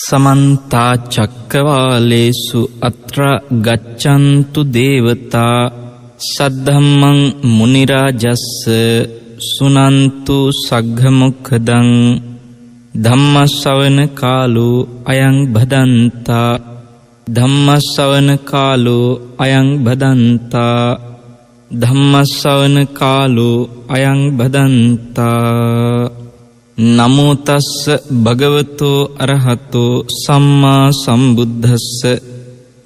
समन्ता चक्रवालेषु अत्र गच्छन्तु देवता सद्धम्मं मुनिराजस्स सुनन्तु सग्घमुखदं धम्मश्रवण कालो अयं भदन्ता धम्मश्रवण कालो अयं भदन्ता धम्मश्रवण कालो अयं भदन्ता नमो तस्स भगवतो अरहतो सम्मा सम्बुद्धस्स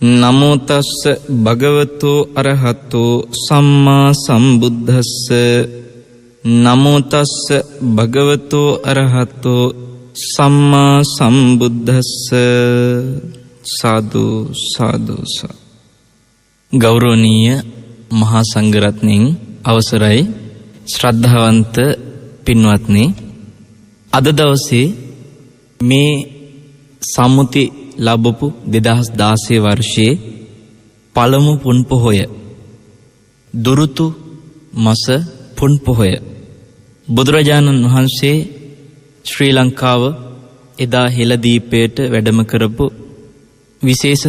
नमो तस्स भगवतो अरहतो सम्मा सम्बुद्धस्स नमो तस्स भगवतो अरहतो सम्मा सम्बुद्धस्स साधु साधु सा गौरवनीय මහා සංඝරත්නයන් අවසරයි ශ්‍රද්ධාවන්ත පින්වත්නි අද දවසේ මේ සම්මුති ලැබපු 2016 වර්ෂයේ පළමු පුන් පොහොය දුරුතු මාස පුන් පොහොය බුදුරජාණන් වහන්සේ ශ්‍රී ලංකාව එදා හෙළදීපයට වැඩම කරපු විශේෂ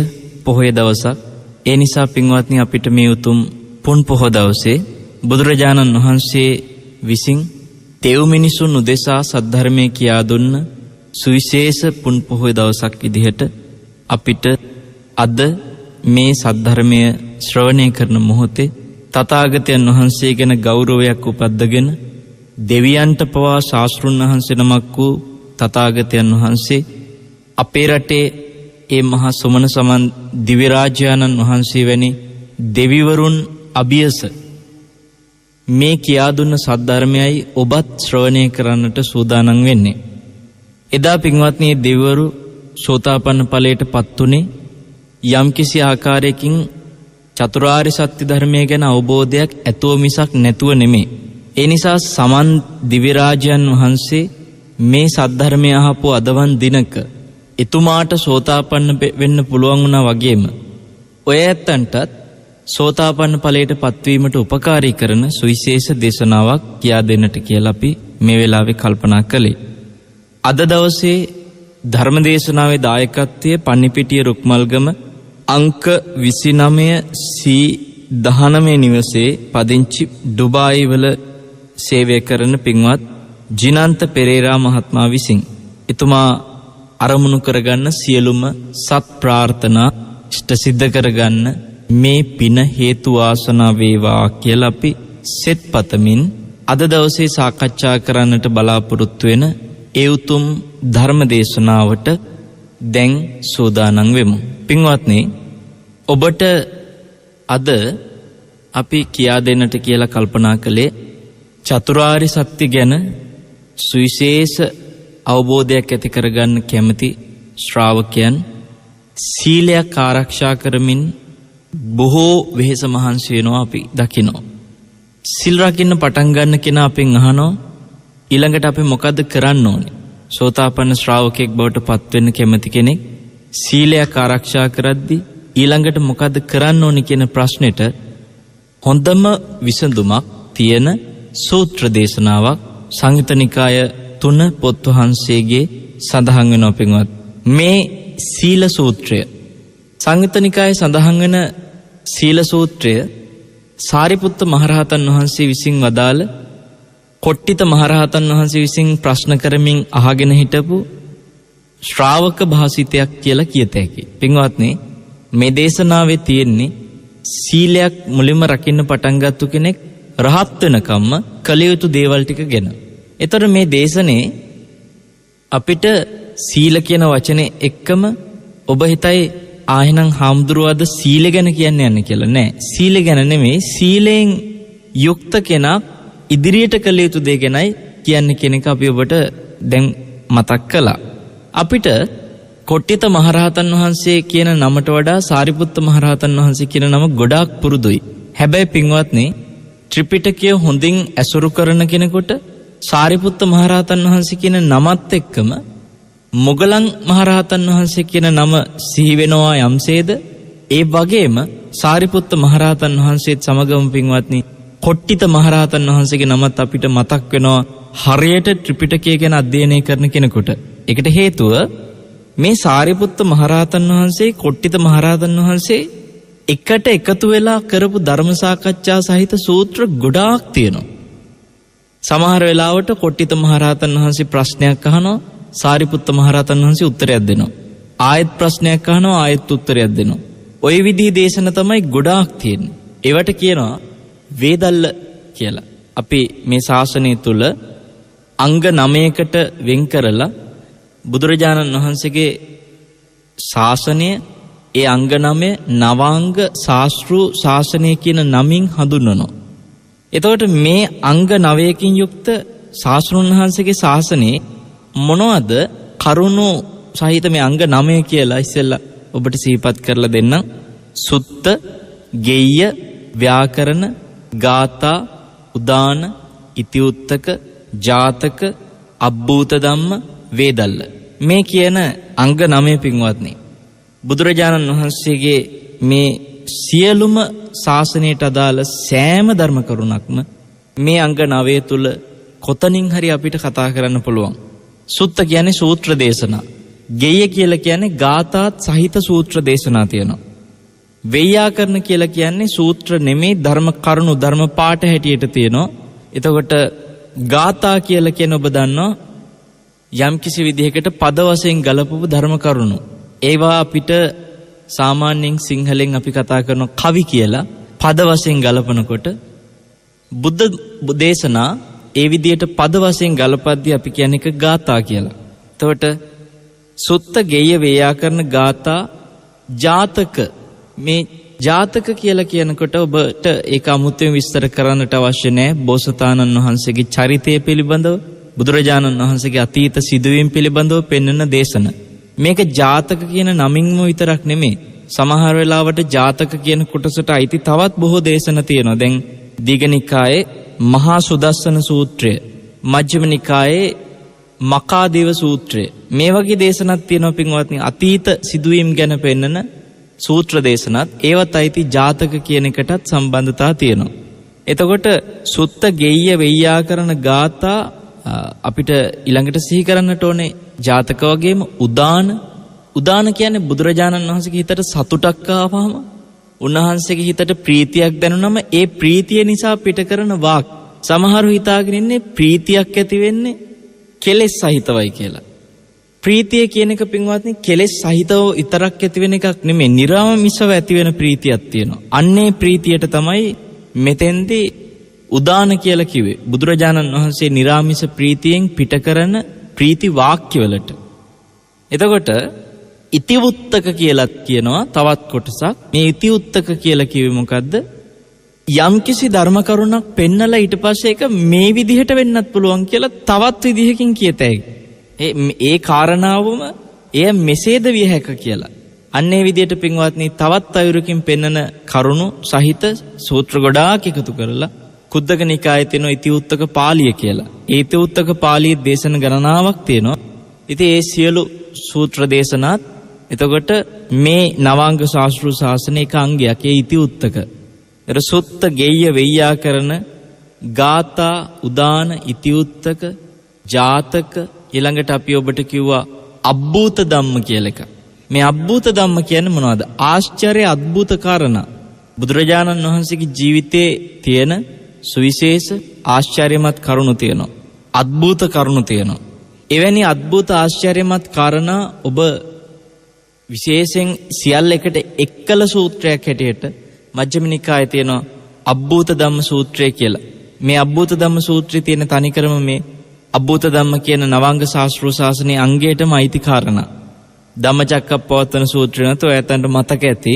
පොහොය දවසක්. ඒ නිසා පින්වත්නි අපිට මේ උතුම් පුන් පොහොය දවසේ බුදුරජාණන් වහන්සේ විසින් තෙව් මිනිසුන් උදෙසා සද්ධර්මයේ කියා දුන්න සුවිශේෂ පුන් පොහොය දවසක් විදිහට අපිට අද මේ සද්ධර්මය ශ්‍රවණය කරන මොහොතේ තථාගතයන් වහන්සේ ගැන ගෞරවයක් උපද්දගෙන දෙවියන්ට පවා ශාස්ත්‍රුන් වහන්සේ නමක් වූ තථාගතයන් වහන්සේ අපේ රටේ ඒ මහා සමන සමන් දිව්‍ය රාජ්‍යානන් වහන්සේ වැනි දෙවිවරුන් අභියස මේ කියා දුන්න සද්ධර්මයයි ඔබත් ශ්‍රවණය කරන්නට සූදානම් වෙන්නේ. එදා පින්වත්නි දෙවිවරු සෝතාපන්න ඵලයට පත්ුනේ යම්කිසි ආකාරයකින් චතුරාර්ය සත්‍ය ධර්මය ගැන අවබෝධයක් ඇතුව මිසක් නැතුව නෙමෙයි. ඒ නිසා සමන් දිව්‍ය රාජ්‍යයන් වහන්සේ මේ සද්ධර්මය අහපු අදවන් දිනක එතුමාට සෝතාපන්න වෙන්න පුළුවන් වුණා වගේම ඔය ඇත්තන්ටත් සෝතාපන්න ඵලයට පත්වීමට උපකාරී කරන සුවිශේෂ දේශනාවක් කියා දෙන්නට කියලා අපි මේ වෙලාවේ කල්පනා කළේ. අද දවසේ ධර්ම දේශනාවේ දායකත්වයේ පන්නිපිටිය රුක්මල්ගම අංක 29C19 නිවසේ පදිංචි ඩුබායි වල සේවය කරන පින්වත් ජිනන්ත පෙරේරා මහත්මයා විසින් එතුමා අරමුණු කරගන්න සියලුම සත් ප්‍රාර්ථනා ඉෂ්ට සිද්ධ කරගන්න මේ පින හේතු වාසනා වේවා කියලා අපි සෙත් පතමින් අද දවසේ සාකච්ඡා කරන්නට බලාපොරොත්තු වෙන ඒ උතුම් ධර්ම දේශනාවට දැන් සූදානම් වෙමු. පින්වත්නි ඔබට අද අපි කියා දෙන්නට කියලා කල්පනා කළේ චතුරාර්ය සත්‍ය ගැන සුවිශේෂ අවබෝධයක් ඇති කරගන්න කැමති ශ්‍රාවකයන් සීලයක් ආරක්ෂා කරමින් බොහෝ වෙහෙස මහන්සි වෙනවා අපි දකිනවා. සිල් රකින්න පටන් ගන්න කෙනා අපෙන් අහනවා ඊළඟට අපි මොකද්ද කරන්න ඕනේ? සෝතාපන්න ශ්‍රාවකෙක් බවට පත් වෙන්න කැමති කෙනෙක් සීලයක් ආරක්ෂා කරද්දී ඊළඟට මොකද්ද කරන්න ඕනේ කියන ප්‍රශ්නෙට හොඳම විසඳුමක් තියෙන සූත්‍ර දේශනාවක් සංයුත්ත නිකාය 3 පොත් වහන්සේගේ සඳහන් වෙනවා පින්වත්. මේ සීල සූත්‍රය සංයුත්ත නිකායේ සඳහන් වෙන සීල සූත්‍රය සාරිපුත්ත මහරහතන් වහන්සේ විසින් වදාළ කොට්ටිත මහරහතන් වහන්සේ විසින් ප්‍රශ්න කරමින් අහගෙන හිටපු ශ්‍රාවක භාසිතයක් කියලා කියත හැකියි. පින්වත්නි මේ දේශනාවේ තියෙන්නේ සීලයක් මුලින්ම රකින්න පටන් ගත්ත කෙනෙක් රහත් වෙනකම්ම කළ යුතු දේවල් ටික ගැන. එතකොට මේ දේශනේ අපිට සීල කියන වචනේ එක්කම ඔබ හිතයි ආයෙනම් හාමුදුරුවෝද සීල ගැන කියන්නේ යන්නේ කියලා. නෑ, සීල ගැන නෙමෙයි, සීලෙන් යුක්ත කෙනා ඉදිරියට කළ යුතු දේ ගැනයි කියන්නේ කියන එක අපි ඔබට දැන් මතක් කළා. අපිට කොට්ටිත මහරහතන් වහන්සේ කියන නමට වඩා සාරිපුත්ත මහරහතන් වහන්සේ කියන නම ගොඩාක් පුරුදුයි. හැබැයි පින්වත්නි ත්‍රිපිටකය හොඳින් ඇසුරු කරන කෙනෙකුට සාරිපුත්ත මහරහතන් වහන්සේ කියන නමත් එක්කම මොගලන් මහරහතන් වහන්සේ කියන නම සිහි වෙනවා යම්සේද ඒ වගේම සාරිපුත්ත මහරහතන් වහන්සේත් සමගම පින්වත්නි කොට්ටිත මහරහතන් වහන්සේගේ නමත් අපිට මතක් වෙනවා හරියට ත්‍රිපිටකය ගැන අධ්‍යයනය කරන කෙනෙකුට. ඒකට හේතුව මේ සාරිපුත්ත මහරහතන් වහන්සේ කොට්ටිත මහරහතන් වහන්සේ එකට එකතු වෙලා කරපු ධර්ම සාකච්ඡා සහිත සූත්‍ර ගොඩාක් තියෙනවා. සමහර වෙලාවට කොට්ටිත මහරහතන් වහන්සේ ප්‍රශ්නයක් අහනවා, සාරිපුත්ත මහරහතන් වහන්සේ උත්තරයක් දෙනවා. ආයෙත් ප්‍රශ්නයක් අහනවා, ආයෙත් උත්තරයක් දෙනවා. ওই විදිහේ දේශන තමයි ගොඩාක් තියෙන්නේ. ඒවට කියනවා වේදල්ල කියලා. අපි මේ ශාසනය තුල අංග 9කට වෙන් කරලා බුදුරජාණන් වහන්සේගේ ශාසනය ඒ අංග 9 නවාංග ශාස්ත්‍රු ශාසනය කියන නමින් හඳුන්වනවා. එතකොට මේ අංග 9කින් යුක්ත ශාස්ත්‍රුන් වහන්සේගේ ශාසනයේ මොනවද කරුණු සහිත මේ අංග 9 කියලා ඉස්සෙල්ලා ඔබට සිහිපත් කරලා දෙන්නම්. සුත්ත, ගෙය්‍ය, ව්‍යාකරණ, ගාථා, උදාන, ඉතිඋත්තක, ජාතක, අබ්බූත ධම්ම, වේදල්ල. මේ කියන අංග 9 පින්වත්නි බුදුරජාණන් වහන්සේගේ මේ සියලුම ශාසනයට අදාළ සෑම ධර්ම කරුණක්ම මේ අංග 9 තුල කොතනින් හරි අපිට කතා කරන්න පුළුවන්. සුත්ත කියන්නේ සූත්‍ර දේශනා. ගෙය්‍ය කියලා කියන්නේ ගාථාත් සහිත සූත්‍ර දේශනා තියෙනවා. ව්‍යාකරණ කියලා කියන්නේ සූත්‍ර නෙමේ ධර්ම කරුණු ධර්ම පාඨ හැටියට තියෙනවා. එතකොට ගාථා කියලා කියන ඔබ දන්නවා යම් කිසි විදිහකට පද වශයෙන් ගලපපු ධර්ම කරුණු. ඒවා අපිට සාමාන්‍යයෙන් සිංහලෙන් අපි කතා කරන කවි කියලා පද වශයෙන් ගලපනකොට බුද්ධ දේශනා ඒ විදිහට පද වශයෙන් ගලපද්දී අපි කියන්නේ එක ගාථා කියලා. එතකොට සුත්ත, ගෙය්‍ය, ව්‍යාකරණ, ගාථා, ජාතක. මේ ජාතක කියලා කියනකොට ඔබට ඒක අමුතුවෙන් විස්තර කරන්නට අවශ්‍ය නැහැ. බෝසතාණන් වහන්සේගේ චරිතය පිළිබඳව, බුදුරජාණන් වහන්සේගේ අතීත සිදුවීම් පිළිබඳව පෙන්වන දේශන. මේක ජාතක කියන නමින්ම විතරක් නෙමෙයි. සමහර වෙලාවට ජාතක කියන කොටසට අයිති තවත් බොහෝ දේශන තියෙනවා. දැන් දීඝනිකායේ මහා සුදස්සන සූත්‍රය, මජ්ක්‍ධිම නිකායේ මකාදේව සූත්‍රය, මේ වගේ දේශනක් තියෙනවා පින්වත්නි. අතීත සිදුවීම් ගැන පෙන්වන සූත්‍ර දේශනත් ඒවත් අයිති ජාතක කියන එකටත් සම්බන්ධතා තියෙනවා. එතකොට සුත්ත, ගෙය්‍ය, ව්‍යාකරණ, ගාථා අපිට ඊළඟට සිහි කරන්නට ඕනේ ජාතක වගේම උදාන. උදාන කියන්නේ බුදුරජාණන් වහන්සේගේ හිතට සතුටක් ආවම, උන්වහන්සේගේ හිතට ප්‍රීතියක් දැනුනම ඒ ප්‍රීතිය නිසා පිට කරන වාක්. සමහරු හිතාගෙන ඉන්නේ ප්‍රීතියක් ඇති වෙන්නේ කෙලෙස් සහිතවයි කියලා. ප්‍රීතිය කියන එක පින්වත්නි කෙලෙස් සහිතව විතරක් ඇති වෙන එකක් නෙමෙයි. නිර්ාමමිසව ඇති වෙන ප්‍රීතියක් තියෙනවා. අන්නේ ප්‍රීතියට තමයි මෙතෙන්දී උදාන කියලා කිව්වේ. බුදුරජාණන් වහන්සේ නිර්ාමිස ප්‍රීතියෙන් පිට කරන ප්‍රීති වාක්‍යවලට. එතකොට ඉතිඋත්තක කියලා කියනවා තවත් කොටසක්. මේ ඉතිඋත්තක කියලා කිව්වේ මොකද්ද? යම්කිසි ධර්ම කරුණක් පෙන්නලා ඊට පස්සේ ඒක මේ විදිහට වෙන්නත් පුළුවන් කියලා තවත් විදිහකින් කියතයි. ඒ කාරණාවම එය මෙසේද විය හැක කියලා. අන්නේ විදිහට පින්වත්නි තවත් අයුරකින් පෙන්නන කරුණු සහිත සූත්‍ර ගොඩාක් එකතු කරලා කුද්දක නිකායේ තියෙන ඉතිඋත්තක පාළිය කියලා. ඒ ඉතිඋත්තක පාළියේ දේශන ගණනාවක් තියෙනවා. ඉතින් ඒ සියලු සූත්‍ර දේශනාත් එතකොට මේ නවාංග ශාස්ත්‍රු ශාසනයේ එක අංගයක්. ඒ ඉතිඋත්තක. ඒතර සුත්ත, ගෙය්‍ය, ව්‍යාකරණ, ගාථා, උදාන, ඉතිඋත්තක, ජාතක, ඊළඟට අපි ඔබට කිව්වා අබ්බූත ධම්ම කියලා එක. මේ අබ්බූත ධම්ම කියන්නේ මොනවද? ආශ්චර්ය අద్భుත කාරණා. බුදුරජාණන් වහන්සේගේ ජීවිතයේ තියෙන සුවිශේෂ ආශ්චර්යමත් කරුණු තියෙනවා. අద్భుත කරුණු තියෙනවා. එවැනි අద్భుත ආශ්චර්යමත් කාරණා ඔබ විශේෂයෙන් සියල්ල එකට එක්කල සූත්‍රයක් හැටියට මජ්ක්‍ධිම නිකායේ තියෙනවා අබ්බූත ධම්ම සූත්‍රය කියලා. මේ අබ්බූත ධම්ම සූත්‍රයේ තියෙන තනිකරම මේ අබ්බූත ධම්ම කියන නවාංග ශාස්ත්‍රීය ශාසනයේ අංගයටම අයිති කාරණා. ධම්මචක්කප්පවත්තන සූත්‍රය නතෝ ඇතන්ට මතක ඇති.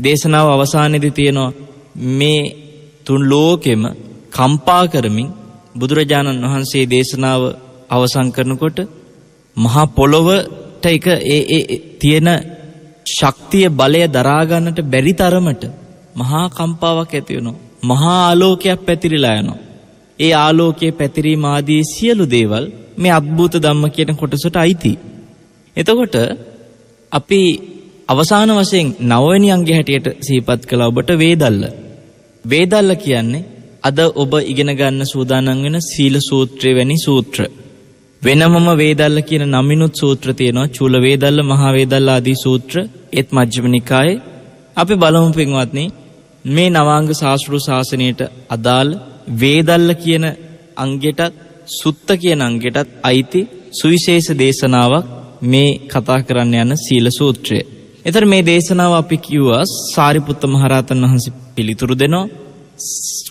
දේශනාව අවසානයේදී තියෙනවා මේ තුන් ලෝකෙම කම්පා කරමින් බුදුරජාණන් වහන්සේ දේශනාව අවසන් කරනකොට මහා පොළොවට එක ඒ තියෙන ශක්තිය බලය දරා ගන්නට බැරි තරමට මහා කම්පාවක් ඇති වෙනවා. මහා ආලෝකයක් පැතිරිලා යනවා. ඒ ආලෝකයේ පැතිරීම ආදී සියලු දේවල් මේ අద్భుත ධම්ම කියන කොටසට අයිති. එතකොට අපි අවසාන වශයෙන් 9 වෙනි අංගය හැටියට සිහිපත් කළා ඔබට වේදල්ල. වේදල්ල කියන්නේ අද ඔබ ඉගෙන ගන්න සූදානම් වෙන සීල සූත්‍රය වැනි සූත්‍ර. වෙනමම වේදල්ල කියන නමිනුත් සූත්‍ර තියෙනවා. චූල වේදල්ල, මහා වේදල්ල ආදී සූත්‍ර ඒත් මජ්ක්‍ධිම නිකායේ. අපි බලමු පින්වත්නි මේ නවාංග ශාස්ත්‍ර ශාසනයට අදාළ වේදල්ල කියන අංගයටත් සුත්ත කියන අංගයටත් අයිති සුවිශේෂ දේශනාවක් මේ කතා කරන්න යන සීල සූත්‍රය. එතන මේ දේශනාව අපි කිව්වා සාරිපුත්ත මහරහතන් වහන්සේ පිළිතුරු දෙනවා.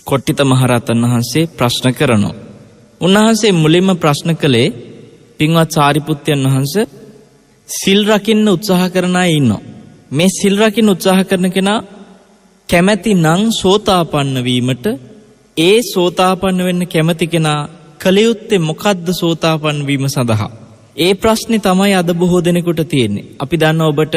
කොට්ටිත මහරහතන් වහන්සේ ප්‍රශ්න කරනවා. උන්වහන්සේ මුලින්ම ප්‍රශ්න කළේ පින්වත් සාරිපුත්තයන් වහන්සේ සිල් රකින්න උත්සාහ කරන අය ඉන්නවා. මේ සිල් රකින්න උත්සාහ කරන කෙනා කැමැති නම් සෝතාපන්න වීමට, ඒ සෝතාපන්න වෙන්න කැමැති කෙනා කලියුත්තේ මොකද්ද සෝතාපන්න වීම සඳහා? ඒ ප්‍රශ්නේ තමයි අද බොහෝ දෙනෙකුට තියෙන්නේ. අපි දන්නවා ඔබට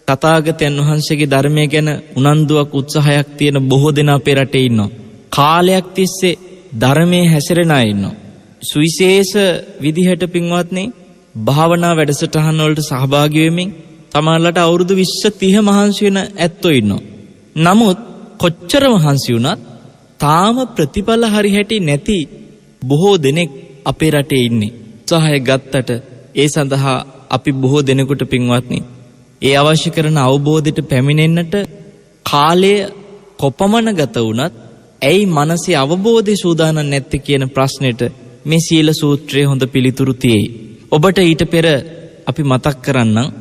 තථාගතයන් වහන්සේගේ ධර්මය ගැන උනන්දුවක් උත්සාහයක් තියෙන බොහෝ දෙනා අපේ රටේ ඉන්නවා. කාලයක් තිස්සේ ධර්මයේ හැසිරෙන අය ඉන්නවා. සුවිශේෂ විදිහට පින්වත්නි භාවනා වැඩසටහන් වලට සහභාගී වෙමින් තමයිලට අවුරුදු 20 30 මහන්සි වෙන ඇත්තෝ ඉන්නවා. නමුත් කොච්චර මහන්සි වුණත් තාම ප්‍රතිඵල හරි හැටි නැති බොහෝ දෙනෙක් අපේ රටේ ඉන්නේ. උත්සාහය ගත්තට ඒ සඳහා අපි බොහෝ දෙනෙකුට පින්වත්නි ඒ අවශ්‍ය කරන අවබෝධයට පැමිණෙන්නට කාලය කොපමණ ගත වුණත් ඇයි මනසේ අවබෝධය සූදානම් නැත්තේ කියන ප්‍රශ්නෙට මේ සීල සූත්‍රයේ හොඳ පිළිතුරු තියෙයි. ඔබට ඊට පෙර අපි මතක් කරන්නම්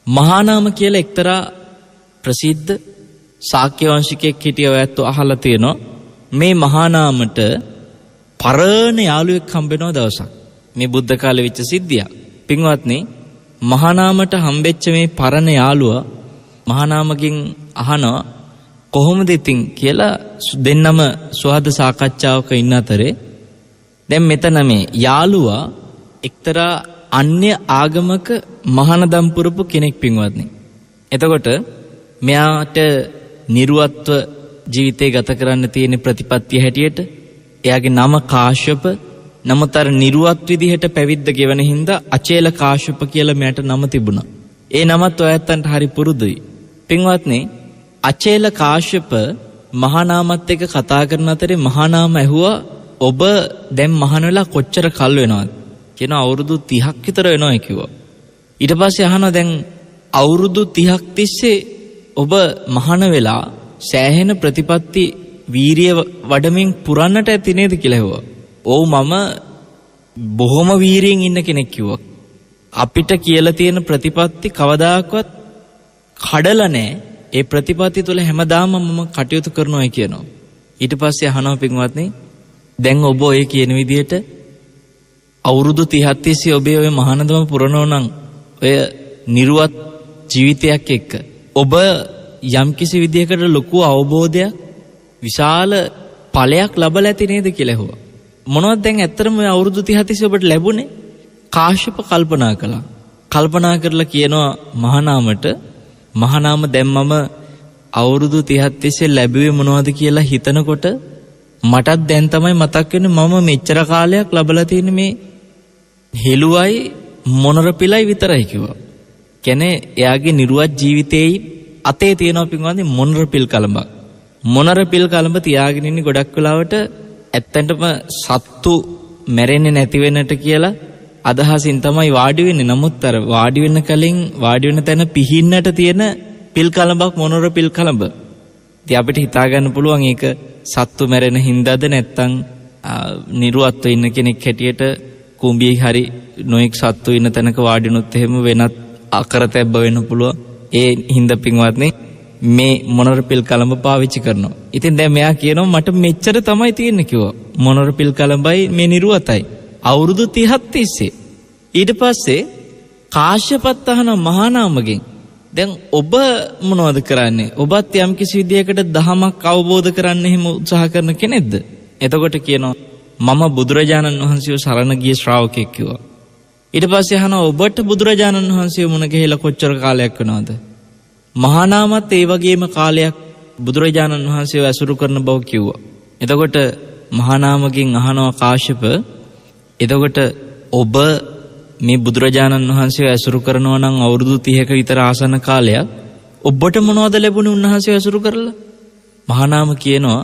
මහා නාම කියලා එක්තරා ප්‍රසිද්ධ ශාක්‍ය වංශිකයෙක් හිටිය ඔයත් අහලා තියෙනවා. මේ මහා නාමට පරණ යාළුවෙක් හම්බෙනවා දවසක්. මේ බුද්ධ කාලේ වෙච්ච සිද්ධියක්. පින්වත්නි මහා නාමට හම්බෙච්ච මේ පරණ යාළුවා මහා නාමගෙන් අහනවා කොහොමද ඉතින් කියලා. දෙන්නම සුහද සාකච්ඡාවක ඉන්න අතරේ දැන් මෙතන මේ යාළුවා එක්තරා අන්‍ය ආගමක මහානදම් පුරපු කෙනෙක් පින්වත්නි. එතකොට මෙයාට නිර්වත්ව ජීවිතේ ගත කරන්න තියෙන ප්‍රතිපත්තිය හැටියට එයාගේ නම කාශ්‍යප. නමුත් අර නිර්වත් විදිහට පැවිද්ද ගෙවන හින්දා අචේල කාශ්‍යප කියලා මෙයාට නම තිබුණා. ඒ නමත් ඔයත්තන්ට හරි පුරුදුයි. පින්වත්නි අචේල කාශ්‍යප මහා නාමත් එක්ක කතා කරන අතරේ මහා නාම ඇහුවා ඔබ දැන් මහාන වෙලා කොච්චර කල් වෙනවද? කියන අවුරුදු 30ක් විතර වෙනවා කිව්වා. ඊට පස්සේ අහනවා දැන් අවුරුදු 30ක් තිස්සේ ඔබ මහාන වෙලා සෑහෙන ප්‍රතිපත්ති වීරිය වඩමින් පුරන්නට ඇති නේද කියලා ඇහුවා. ඔව් මම බොහොම වීරියෙන් ඉන්න කෙනෙක් කිව්වා. අපිට කියලා තියෙන ප්‍රතිපත්ති කවදාකවත් කඩලා නැහැ. ඒ ප්‍රතිපත්ති තුළ හැමදාම මම කටයුතු කරනවා කියනවා. ඊට පස්සේ අහනවා පින්වත්නි දැන් ඔබ ඔය කියන විදිහට අවුරුදු 30ක් තිස්සේ ඔබේ ඔය මහානදම පුරනෝ නම් ඔය නිර්වත් ජීවිතයක් එක්ක ඔබ යම්කිසි විදිහකට ලොකු අවබෝධයක් විශාල ඵලයක් ලබලා ඇති නේද කියලා ඇහුවා. මොනවද දැන් ඇත්තටම ඔය අවුරුදු 30 තිස්සේ ඔබට ලැබුණේ? කාශ්‍යප කල්පනා කළා. කල්පනා කරලා කියනවා මහානාමට මහානාම දැන් මම අවුරුදු 30ක් තිස්සේ ලැබුවේ මොනවද කියලා හිතනකොට මටත් දැන් තමයි මතක් වෙන්නේ මම මෙච්චර කාලයක් ලබලා තියෙන මේ හෙළුවයි මොනර පිලයි විතරයි කිව්වා. කියන්නේ එයාගේ නිර්වත් ජීවිතේයි අතේ තියෙනවා පින්වත්නි මොනර පිල් කලඹක්. මොනර පිල් කලඹ තියාගෙන ඉන්නේ ගොඩක් වෙලාවට ඇත්තටම සත්තු මැරෙන්නේ නැති වෙන්නට කියලා අදහසින් තමයි වාඩි වෙන්නේ. නමුත් අර වාඩි වෙන්න කලින් වාඩි වෙන තැන පිහින්නට තියෙන පිල් කලඹක් මොනර පිල් කලඹ. ඉතින් අපිට හිතා ගන්න පුළුවන් ඒක සත්තු මැරෙන හින්දාද නැත්නම් නිර්වත්ව ඉන්න කෙනෙක් හැටියට කුඹියේ හරි නොඑක් සත්තු ඉන්න තැනක වාඩිනොත් එහෙම වෙනත් අකරතැබ්බ වෙන්න පුළුවන්. ඒ හින්දා පින්වත්නි මේ මොනර පිල් කලඹ පාවිච්චි කරනවා. ඉතින් දැන් මෙයා කියනවා මට මෙච්චර තමයි තියෙන්නේ කිව්වා. මොනර පිල් කලඹයි මේ නිර්වතයි. අවුරුදු 30ක් තිස්සේ. ඊට පස්සේ කාශ්‍යපත් අහන මහා නාමගෙන් දැන් ඔබ මොනවද කරන්නේ? ඔබත් යම් කිසි විදියකට දහමක් අවබෝධ කරන්න එහෙම උත්සාහ කරන කෙනෙක්ද? එතකොට කියනවා මම බුදුරජාණන් වහන්සේව සරණ ගිය ශ්‍රාවකෙක් කිව්වා. ඊට පස්සේ අහනවා ඔබට බුදුරජාණන් වහන්සේව මුණ ගැහිලා කොච්චර කාලයක් වෙනවද? මහා නාමත් ඒ වගේම කාලයක් බුදුරජාණන් වහන්සේව ඇසුරු කරන බව කිව්වා. එතකොට මහා නාමගෙන් අහනවා කාශ්‍යප එතකොට ඔබ මේ බුදුරජාණන් වහන්සේව ඇසුරු කරනවා නම් අවුරුදු 30ක විතර ආසන්න කාලයක් ඔබට මොනවද ලැබුණේ උන්වහන්සේව ඇසුරු කරලා? මහා නාම කියනවා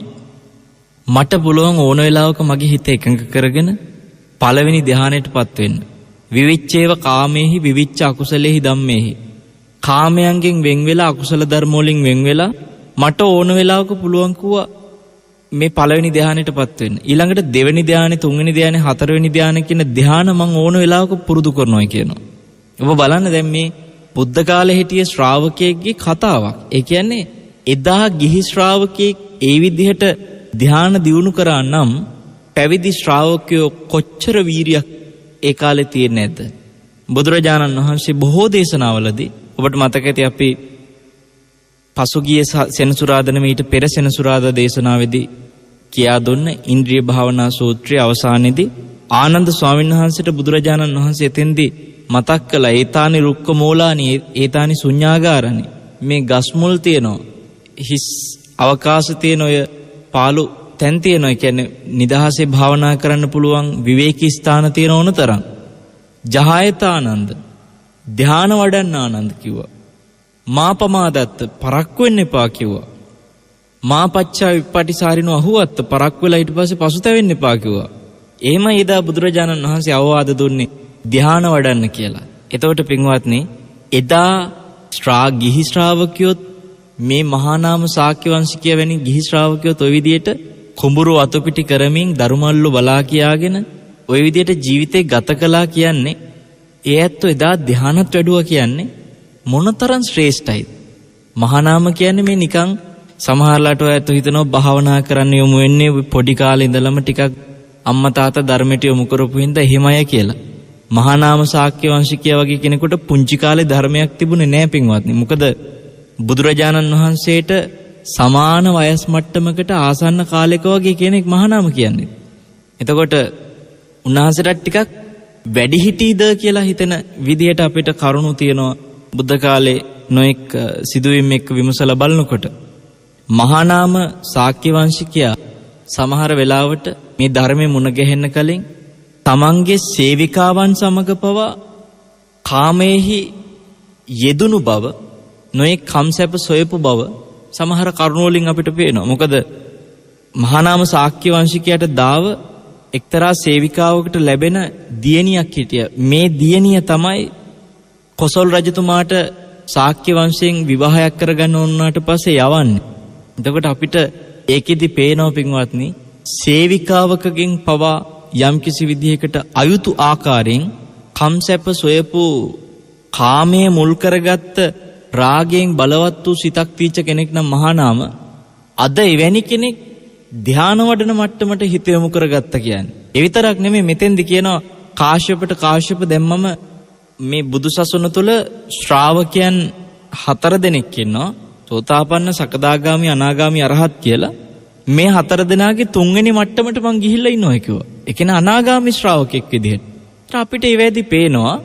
මට පුළුවන් ඕන වෙලාවක මගේ හිත එකඟ කරගෙන පළවෙනි ධානයටපත් වෙන්න. විවිච්ඡේව කාමේහි විවිච්ඡ අකුසලේහි ධම්මේහි. කාමයන්ගෙන් වෙන් වෙලා අකුසල ධර්ම වලින් වෙන් වෙලා මට ඕන වෙලාවක පුළුවන් කිව්වා මේ පළවෙනි ධානයටපත් වෙන්න. ඊළඟට දෙවෙනි ධානය, තුන්වෙනි ධානය, හතරවෙනි ධානය කියන ධාන මම ඕන වෙලාවක පුරුදු කරනවා කියනවා. ඔබ බලන්න දැන් මේ බුද්ධ කාලේ හිටිය ශ්‍රාවකයෙක්ගේ කතාවක්. ඒ කියන්නේ එදා ගිහි ශ්‍රාවකයෙක් ඒ විදිහට ධාන දියුණු කරා නම් පැවිදි ශ්‍රාවකයෝ කොච්චර වීරියක් ඒ කාලේ තියෙන්නේ නැද්ද? බුදුරජාණන් වහන්සේ බොහෝ දේශනාවලදී ඔබට මතක ඇති අපි පසුගිය සෙනසුරාදා ඊට පෙර සෙනසුරාදා දේශනාවේදී කියා දුන්න ඉන්ද්‍රිය භාවනා සූත්‍රයේ අවසානයේදී ආනන්ද ස්වාමීන් වහන්සේට බුදුරජාණන් වහන්සේ එතෙන්දී මතක් කළා ඒතානි රුක්ක මූලානි ඒතානි ශුඤ්ඤාගාරණි. මේ ගස් මුල් තියෙනවා, හිස් අවකාශ තියෙන ඔය පාළු තැන් තියෙනවා. ඒ කියන්නේ නිදහසේ භාවනා කරන්න පුළුවන් විවේකී ස්ථාන තියෙන ඕන තරම්. ජහයතානන්ද ධාන වඩන්න ආනන්ද කිව්වා. මා පමාදත්ත පරක්කු වෙන්න එපා කිව්වා. මා පච්චා විපටිසාරිනෝ අහුවත්ත පරක්කු වෙලා ඊට පස්සේ පසුතැවෙන්න එපා කිව්වා. එහෙම එදා බුදුරජාණන් වහන්සේ අවවාද දුන්නේ ධාන වඩන්න කියලා. එතකොට පින්වත්නි එදා ගිහි ශ්‍රාවකයොත් මේ මහා නාම ශාක්‍ය වංශිකය වැනි ගිහි ශ්‍රාවකයොත් ওই විදියට කුඹුරු අතපිටි කරමින් දරුමල්ලු බලා කියාගෙන ওই විදියට ජීවිතේ ගත කළා කියන්නේ ඒ ඇත්තෝ එදා ධානත් වැඩුවා කියන්නේ මොනතරම් ශ්‍රේෂ්ඨයිද? මහා නාම කියන්නේ මේ නිකන් සමහරලාට ඔය ඇත්තෝ හිතනවා භාවනා කරන්න යොමු වෙන්නේ පොඩි කාලේ ඉඳලම ටිකක් අම්මා තාත්තා ධර්මයට යොමු කරපු හින්දා එහෙමයි කියලා. මහා නාම ශාක්‍ය වංශිකයා වගේ කෙනෙකුට පුංචි කාලේ ධර්මයක් තිබුණේ නැහැ පින්වත්නි. මොකද බුදුරජාණන් වහන්සේට සමාන වයස් මට්ටමකට ආසන්න කාලයක වගේ කෙනෙක් මහා නාම කියන්නේ. එතකොට උන්වහන්සේට ටිකක් වැඩි හිටීද කියලා හිතෙන විදියට අපිට කරුණු තියෙනවා බුද්ධ කාලේ නොඑක් සිදුවීම් එක්ක විමසලා බලනකොට. මහා නාම ශාක්‍ය වංශිකයා සමහර වෙලාවට මේ ධර්මයේ මුණ ගැහෙන්න කලින් තමන්ගේ සේවිකාවන් සමග පවා කාමයේහි යෙදුණු බව, නොයේ කම්සැප සොයපු බව සමහර කරුණු වලින් අපිට පේනවා. මොකද මහා නාම ශාක්‍ය වංශිකයාට දාව එක්තරා සේවිකාවකට ලැබෙන දියණියක් හිටියා. මේ දියණිය තමයි කොසල් රජතුමාට ශාක්‍ය වංශයෙන් විවාහයක් කරගන්න ඕනාට පස්සේ යවන්නේ. එතකොට අපිට ඒකෙදි පේනවා පින්වත්නි සේවිකාවකගෙන් පවා යම්කිසි විදිහකට අයුතු ආකාරයෙන් කම්සැප සොයපු කාමයේ මුල් කරගත්ත රාගයෙන් බලවත් වූ සිතක් තීච්ච කෙනෙක් නම් මහා නාම අද එවැනි කෙනෙක් ධාන වඩන මට්ටමට හිත යොමු කරගත්තා කියන්නේ. ඒ විතරක් නෙමෙයි මෙතෙන්දි කියනවා කාශ්‍යප දැම්මම මේ බුදුසසුන තුල ශ්‍රාවකයන් 4 දෙනෙක් ඉන්නවා. සෝතාපන්න, සකදාගාමි, අනාගාමි, අරහත් කියලා. මේ 4 දෙනාගේ 3 වෙනි මට්ටමට මං ගිහිල්ලා ඉන්නවා කිව්වා. ඒ කියන්නේ අනාගාමි ශ්‍රාවකෙක් විදිහට. අපිට ඒ වෙද්දි පේනවා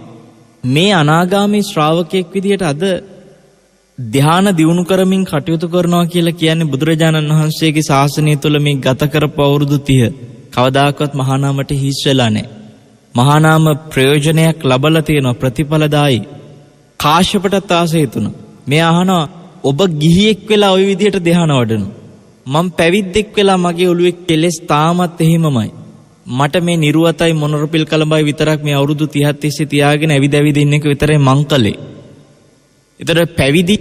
මේ අනාගාමි ශ්‍රාවකෙක් විදිහට අද ධාන දියුණු කරමින් කටයුතු කරනවා කියලා කියන්නේ බුදුරජාණන් වහන්සේගේ ශාසනය තුළ මේ ගත කරපු අවුරුදු 30 කවදාකවත් මහා නාමයට හිස් වෙලා නැහැ. මහා නාම ප්‍රයෝජනයක් ලබලා තියෙනවා, ප්‍රතිඵලදායි. කාශ්‍යපටත් ආසය තුන. මේ අහනවා ඔබ ගිහියෙක් වෙලා ওই විදිහට ධාන වඩනවා. මම පැවිද්දෙක් වෙලා මගේ ඔළුවේ කෙලෙස් තාමත් එහෙමමයි. මට මේ නිර්වතයි මොනරපිල් කලඹයි විතරක් මේ අවුරුදු 30ක් තිස්සේ තියාගෙන ඇවිද ඉන්න එක විතරයි මං කළේ. ඒතර පැවිදි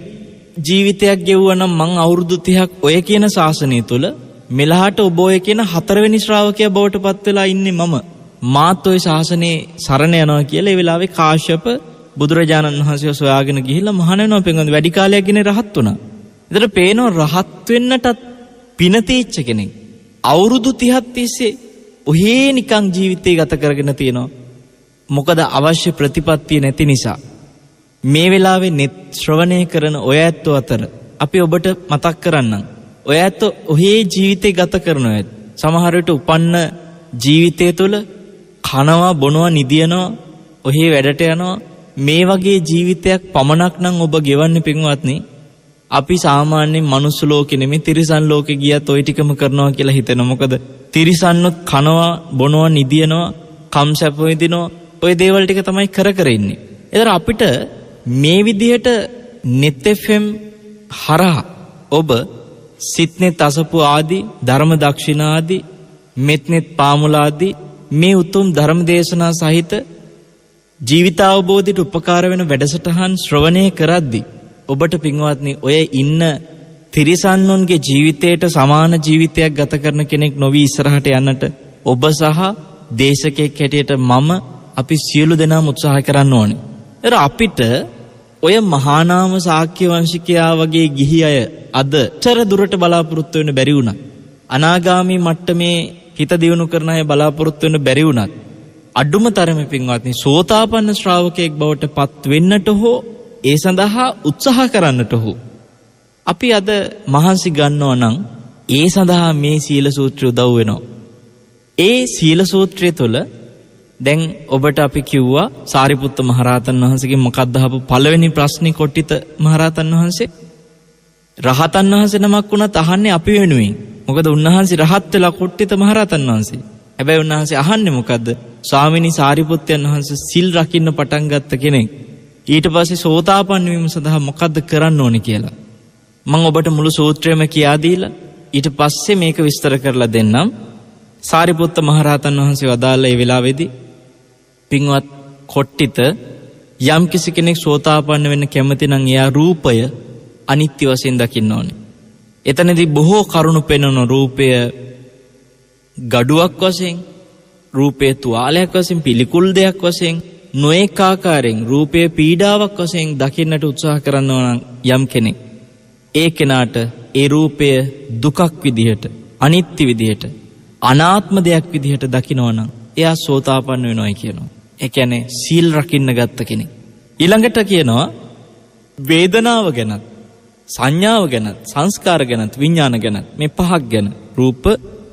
ජීවිතයක් ගෙවුවා නම් මං අවුරුදු 30ක් ඔය කියන ශාසනය තුල මෙලහට ඔබ ඔය කියන 4 වෙනි ශ්‍රාවකයා බවට පත් වෙලා ඉන්නේ මම. මාත් ඔය ශාසනේ සරණ යනවා කියලා ඒ වෙලාවේ කාශ්‍යප බුදුරජාණන් වහන්සේ සොයාගෙන ගිහිල්ලා මහාන වෙනවා පෙන්වන්නේ වැඩි කාලයක් ගෙන රහත් වුණා. ඒතර පේනවා රහත් වෙන්නටත් පින තීච්ච කෙනෙක්. අවුරුදු 30ක් තිස්සේ ඔහේ නිකන් ජීවිතේ ගත කරගෙන තියෙනවා. මොකද අවශ්‍ය ප්‍රතිපත්තිය නැති නිසා. මේ වෙලාවේ net ශ්‍රවණය කරන ඔය ඇත්තෝ අතර අපි ඔබට මතක් කරන්නම්. ඔය ඇත්තෝ ඔහේ ජීවිතේ ගත කරනවා. සමහර විට උපන්න ජීවිතය තුළ කනවා බොනවා නිදියනවා ඔහේ වැඩට යනවා. මේ වගේ ජීවිතයක් පමණක් නම් ඔබ ගෙවන්නේ පින්වත්නි. අපි සාමාන්‍යයෙන් මනුස්ස ලෝකෙ නෙමෙයි තිරිසන් ලෝකෙ ගියත් ওই ටිකම කරනවා කියලා හිතෙනවා. මොකද තිරිසන්නොත් කනවා බොනවා නිදියනවා කම්සැප විඳිනවා ওই දේවල් ටික තමයි කර ඉන්නේ. ඒතර අපිට මේ විදිහට net fm හරහා ඔබ සිත්නෙත් අසපු ආදී ධර්ම දක්ෂිනා ආදී මෙත්නෙත් පාමුලා ආදී මේ උතුම් ධර්ම දේශනා සහිත ජීවිතාවබෝධයට උපකාර වෙන වැඩසටහන් ශ්‍රවණය කරද්දී ඔබට පින්වත්නි ඔය ඉන්න තිරිසන්නුන්ගේ ජීවිතයට සමාන ජීවිතයක් ගත කරන කෙනෙක් නොවි ඉස්සරහට යන්නට ඔබ සහ දේශකෙක් හැටියට මම අපි සියලු දෙනාම උත්සාහ කරන්න ඕනේ. ඒතර අපිට ඔය මහානාම ශාක්‍ය වංශිකයා වගේ ගිහි අය අද තර දුරට බලාපොරොත්තු වෙන්න බැරි වුණා. අනාගාමී මට්ටමේ හිත දියුණු කරන අය බලාපොරොත්තු වෙන්න බැරි වුණත් අඩුම තරමේ පින්වත්නි සෝතාපන්න ශ්‍රාවකයෙක් බවට පත් වෙන්නට හෝ ඒ සඳහා උත්සාහ කරන්නට හෝ අපි අද මහන්සි ගන්නවා නම් ඒ සඳහා මේ සීල සූත්‍රය උදව් වෙනවා. ඒ සීල සූත්‍රය තුළ දැන් ඔබට අපි කිව්වා සාරිපුත්ත මහරහතන් වහන්සේගෙන් මොකක්ද අහපු පළවෙනි ප්‍රශ්නේ කොට්ටිත මහරහතන් වහන්සේ රහතන් වහන්සේ නමක් වුණත් අහන්නේ අපි වෙනුවෙන්. මොකද උන්වහන්සේ රහත් වෙලා කොට්ටිත මහරහතන් වහන්සේ. හැබැයි උන්වහන්සේ අහන්නේ මොකද්ද? ස්වාමිනී සාරිපුත්තයන් වහන්සේ සිල් රකින්න පටන් ගත්ත කෙනෙක්. ඊට පස්සේ සෝතාපන්න වීම සඳහා මොකද්ද කරන්න ඕනේ කියලා. මම ඔබට මුළු සූත්‍රයම කියා දීලා ඊට පස්සේ මේක විස්තර කරලා දෙන්නම්. සාරිපුත්ත මහරහතන් වහන්සේ වදාළ ඒ වෙලාවේදී පින්වත් කොට්ටිත යම් කිසි කෙනෙක් සෝතාපන්න වෙන්න කැමති නම් එයා රූපය අනිත්‍ය වශයෙන් දකින්න ඕනේ. එතනදී බොහෝ කරුණු පෙන්වන රූපය ගඩුවක් වශයෙන්, රූපය තුවාලයක් වශයෙන්, පිළිකුල් දෙයක් වශයෙන්, නොඑක ආකාරයෙන් රූපය පීඩාවක් වශයෙන් දකින්නට උත්සාහ කරනවා නම් යම් කෙනෙක් ඒ කෙනාට ඒ රූපය දුකක් විදිහට, අනිත්‍ය විදිහට, අනාත්ම දෙයක් විදිහට දකිනවා නම් එයා සෝතාපන්න වෙනවයි කියනවා. ඒ කියන්නේ සීල් රකින්න ගත්ත කෙනෙක්. ඊළඟට කියනවා වේදනාව ගැනත්, සංඥාව ගැනත්, සංස්කාර ගැනත්, විඥාන ගැනත් මේ පහක් ගැන රූප,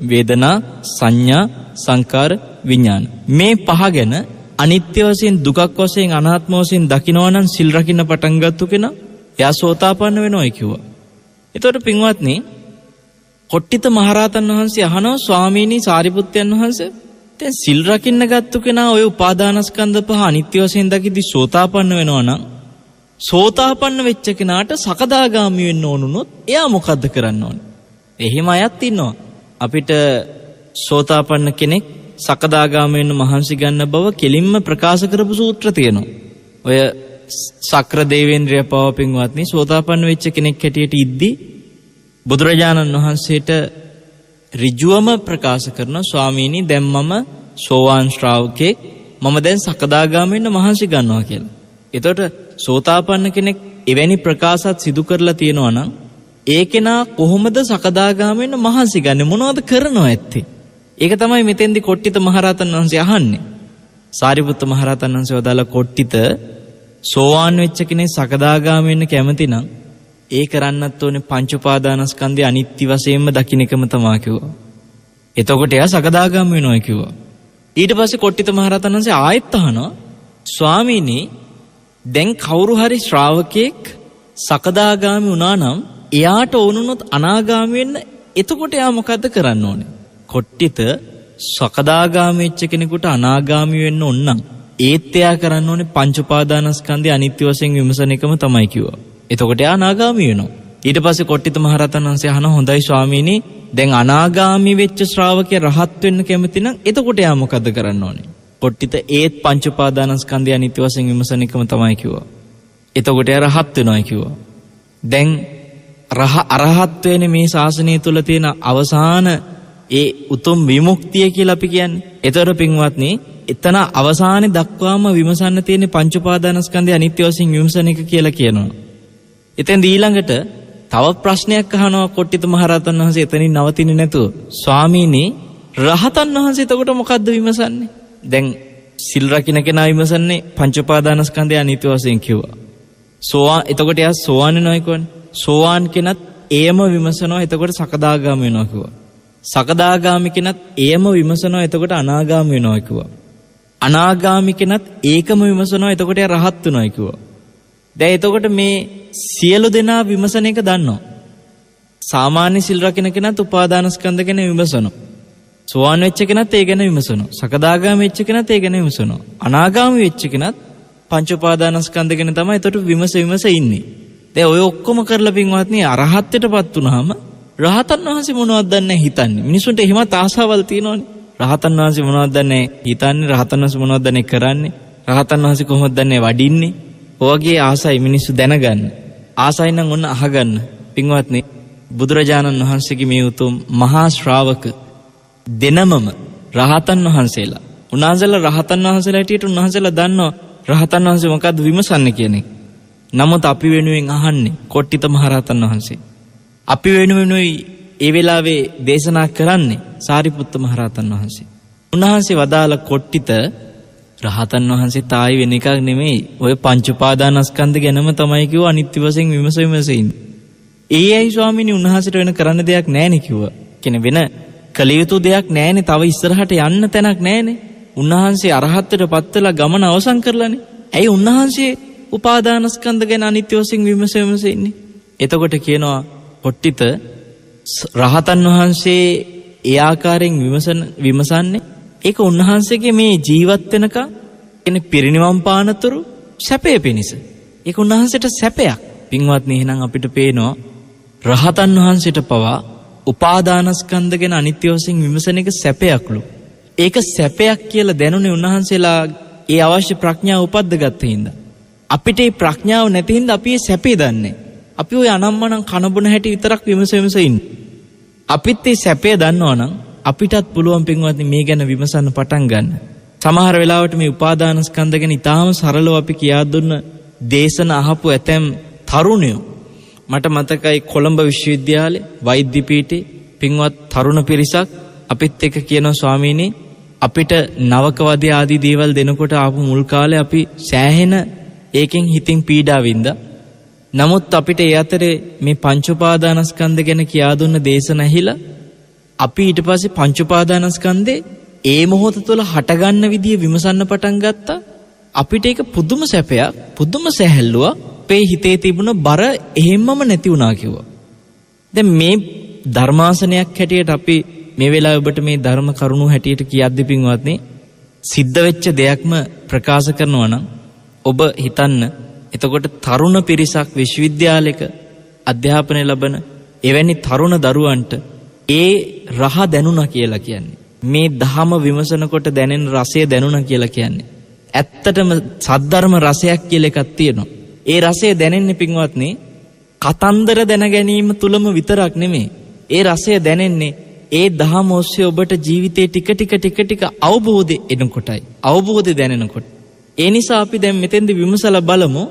වේදනා, සංඥා, සංකාර, විඥාන මේ පහ ගැන අනිත්‍ය වශයෙන්, දුකක් වශයෙන්, අනාත්ම වශයෙන් දකිනවා නම් සීල් රකින්න පටන් ගත්ත කෙනා එයා සෝතාපන්න වෙනවයි කිව්වා. එතකොට පින්වත්නි කොට්ටිත මහරහතන් වහන්සේ අහනවා ස්වාමීනි සාරිපුත්තයන් වහන්සේ දැන් සිල් රකින්න ගත්තු කෙනා ඔය උපාදානස්කන්ධ පහ අනිත්‍ය වශයෙන් දකිද්දි සෝතාපන්න වෙනවා නම් සෝතාපන්න වෙච්ච කෙනාට සකදාගාමි වෙන්න ඕනුනොත් එයා මොකද්ද කරන්න ඕනේ? එහෙම අයත් ඉන්නවා. අපිට සෝතාපන්න කෙනෙක් සකදාගාමි වෙන්න මහන්සි ගන්න බව කෙලින්ම ප්‍රකාශ කරපු සූත්‍ර තියෙනවා. ඔය සක්‍ර දේවේන්ද්‍රය පව පින්වත්නි සෝතාපන්න වෙච්ච කෙනෙක් හැටියට ඉද්දි බුදුරජාණන් වහන්සේට ඍජුවම ප්‍රකාශ කරන ස්වාමීනි දැන් මම සෝවාන් ශ්‍රාවකෙක්, මම දැන් සකදාගාමී වෙන්න මහන්සි ගන්නවා කියලා. එතකොට සෝතාපන්න කෙනෙක් එවැනි ප්‍රකාශات සිදු කරලා තියෙනවා නම් ඒ කෙනා කොහොමද සකදාගාමී වෙන්න මහන්සි ගන්නෙ? මොනවද කරනවා ඇත්තේ? ඒක තමයි මෙතෙන්දි කොට්ටිත මහරහතන් වහන්සේ අහන්නේ. සාරිපුත්ත මහරහතන් වහන්සේ වදාළ කොට්ටිත සෝවාන් වෙච්ච කෙනෙක් සකදාගාමී වෙන්න කැමති නම් ඒ කරන්නත් ඕනේ පංච උපාදානස්කන්ධය අනිත්‍ය වශයෙන්ම දකින්න එකම තමයි කිව්වා. එතකොට එයා සකදාගාමී වෙනවා කිව්වා. ඊට පස්සේ කොට්ටිත මහරහතන් වහන්සේ ආයෙත් අහනවා ස්වාමීනි දැන් කවුරු හරි ශ්‍රාවකෙක් සකදාගාමී වුණා නම් එයාට ඕනුනොත් අනාගාමී වෙන්න එතකොට එයා මොකද්ද කරන්න ඕනේ? කොට්ටිත සකදාගාමී වෙච්ච කෙනෙකුට අනාගාමී වෙන්න ඕන නම් ඒත් එයා කරන්න ඕනේ පංච උපාදානස්කන්ධය අනිත්‍ය වශයෙන් විමසන එකම තමයි කිව්වා. එතකොට එයා අනාගාමී වෙනවා. ඊට පස්සේ කොට්ටිත මහරහතන් වහන්සේ අහන හොඳයි ස්වාමීනි දැන් අනාගාමී වෙච්ච ශ්‍රාවකයා රහත් වෙන්න කැමති නම් එතකොට එයා මොකද්ද කරන්න ඕනේ? කොට්ටිත ඒත් පංච උපාදානස්කන්ධය අනිත්‍ය වශයෙන් විමසන එකම තමයි කිව්වා. එතකොට එයා රහත් වෙනවා කිව්වා. දැන් අරහත් වෙන්නේ මේ ශාසනය තුල තියෙන අවසාන ඒ උතුම් විමුක්තිය කියලා අපි කියන්නේ. ඒතර පින්වත්නි එතන අවසානයේ දක්වාම විමසන්න තියෙන පංච උපාදානස්කන්ධය අනිත්‍ය වශයෙන් විමසන එක කියලා කියනවා. එතෙන් ඊළඟට තව ප්‍රශ්නයක් අහනවා කොට්ටිත මහරහතන් වහන්සේ එතනින් නවතින්නේ නැතුව. ස්වාමීනි රහතන් වහන්සේ එතකොට මොකද්ද විමසන්නේ? දැන් සිල් රකින්න කෙනා විමසන්නේ පංච උපාදානස්කන්ධය අනිත්‍ය වශයෙන් කිව්වා. එතකොට එයා සෝවාන් වෙනවා කියන්නේ. සෝවාන් කෙනත් එයම විමසනවා එතකොට සකදාගාමී වෙනවා කිව්වා. සකදාගාමී කෙනත් එයම විමසනවා එතකොට අනාගාමී වෙනවා කිව්වා. අනාගාමී කෙනත් ඒකම විමසනවා එතකොට එයා රහත් වෙනවා කිව්වා. දැන් එතකොට මේ සියලු දෙනා විමසන එක දන්නවා. සාමාන්‍ය සිල් රකින්න කෙනත් උපාදානස්කන්ධ ගැන විමසනවා. සෝවාන් වෙච්ච කෙනත් ඒ ගැන විමසනවා. සකදාගාමී වෙච්ච කෙනත් ඒ ගැන විමසනවා. අනාගාමී වෙච්ච කෙනත් පංච උපාදානස්කන්ධ ගැන තමයි එතකොට විමස ඉන්නේ. දැන් ඔය ඔක්කොම කරලා පින්වත්නි අරහත්ත්වයටපත් වුනහම රහතන් වහන්සේ මොනවද දන්නේ හිතන්නේ. මිනිසුන්ට එහෙමත් ආසාවල් තියෙනවනේ. රහතන් වහන්සේ මොනවද දන්නේ හිතන්නේ, රහතන් වහන්සේ මොනවද දන්නේ කරන්නේ, රහතන් වහන්සේ කොහොමද දන්නේ වඩින්නේ. ඔයගේ ආසයි මිනිස්සු දැනගන්න. ආසයි නම් ඔන්න අහගන්න. පින්වත්නි, බුදුරජාණන් වහන්සේගේ මේ උතුම් මහා ශ්‍රාවක දෙනමම රහතන් වහන්සේලා. උන්වහන්සේලා රහතන් වහන්සේලා හිටියට උන්වහන්සේලා දන්නවා රහතන් වහන්සේ මොකද්ද විමසන්නේ කියන එක. නමුත් අපි වෙනුවෙන් අහන්නේ කොට්ටිත මහරහතන් වහන්සේ. අපි වෙනුවෙනුයි ඒ වෙලාවේ දේශනා කරන්නේ සාරිපුත්ත මහරහතන් වහන්සේ. උන්වහන්සේ වදාළ කොට්ටිත රහතන් වහන්සේ තායි වෙන එකක් නෙමෙයි. ඔය පංච උපාදානස්කන්ධ ගැනම තමයි කිව්ව අනිත්‍ය වශයෙන් විමසීමසින්. ඒයි ස්වාමීනි උන්වහන්සේට වෙන කරන්න දෙයක් නැහැනේ කිව්වා. කියන්නේ වෙන කළ යුතු දෙයක් නැහැනේ. තව ඉස්සරහට යන්න තැනක් නැහැනේ. උන්වහන්සේ අරහත්ත්වයට පත් වෙලා ගමන අවසන් කරලානේ. ඇයි උන්වහන්සේ උපාදානස්කන්ධ ගැන අනිත්‍ය වශයෙන් විමසීමසින්නේ? එතකොට කියනවා කොට්ටිත රහතන් වහන්සේ ඒ ආකාරයෙන් විමසන්නේ ඒක උන්වහන්සේගේ මේ ජීවත් වෙනකන් කියන්නේ පිරිනිවන් පානතුරු සැපේ පිණිස. ඒක උන්වහන්සේට සැපයක්. පින්වත්නි, එහෙනම් අපිට පේනවා රහතන් වහන්සේට පවා උපාදානස්කන්ධ ගැන අනිත්‍ය වශයෙන් විමසන එක සැපයක්ලු. ඒක සැපයක් කියලා දැනුනේ උන්වහන්සේලා ඒ අවශ්‍ය ප්‍රඥාව උපද්දගත්ත හින්දා. අපිට මේ ප්‍රඥාව නැති හින්දා අපි මේ සැපේ දන්නේ. අපි ওই අනම්මනම් කනබුන හැටි විතරක් විමස ඉන්නේ. අපිත් මේ සැපේ දන්නවනම් අපිටත් පුළුවන් පින්වත්නි මේ ගැන විමසන්න පටන් ගන්න. සමහර වෙලාවට මේ උපාදානස්කන්ධ ගැන ඉතාම සරලව අපි කියා දුන්න දේශන අහපු ඇතැම් තරුණයෝ මට මතකයි කොළඹ විශ්වවිද්‍යාලේ වෛද්‍ය පීඨේ පින්වත් තරුණ පිරිසක් අපිත් එක්ක කියනවා ස්වාමීනි අපිට නවකවදේ ආදී දේවල් දෙනකොට ආපු මුල් කාලේ අපි සෑහෙන ඒකෙන් හිතින් පීඩා වින්දා. නමුත් අපිට ඒ අතරේ මේ පංච උපාදානස්කන්ධ ගැන කියා දුන්න දේශන ඇහිලා අපි ඊට පස්සේ පංච උපාදානස්කන්ධේ ඒ මොහොත තුළ හටගන්න විදිය විමසන්න පටන් ගත්තා. අපිට ඒක පුදුම සැපයක්, පුදුම සැහැල්ලුවක්. අපේ හිතේ තිබුණ බර එහෙම්මම නැති වුණා කිව්වා. දැන් මේ ධර්මාසනයක් හැටියට අපි මේ වෙලාවේ ඔබට මේ ධර්ම කරුණු හැටියට කියද්දි පින්වත්නි සිද්ධ වෙච්ච දෙයක්ම ප්‍රකාශ කරනවා නම් ඔබ හිතන්න එතකොට තරුණ පිරිසක් විශ්වවිද්‍යාලයක අධ්‍යාපනය ලබන එවැනි තරුණ දරුවන්ට ඒ රහ දැනුණා කියලා කියන්නේ. මේ ධහම විමසනකොට දැනෙන රසය දැනුණා කියලා කියන්නේ. ඇත්තටම සද්ධර්ම රසයක් කියලා එකක් තියෙනවා. ඒ රසය දැනෙන්නේ පින්වත්නි කතන්දර දැන ගැනීම තුලම විතරක් නෙමෙයි. ඒ රසය දැනෙන්නේ ඒ ධහම ඔස්සේ ඔබට ජීවිතේ ටික අවබෝධය එනකොටයි. අවබෝධය දැනෙනකොට. ඒ නිසා අපි දැන් මෙතෙන්ද විමසලා බලමු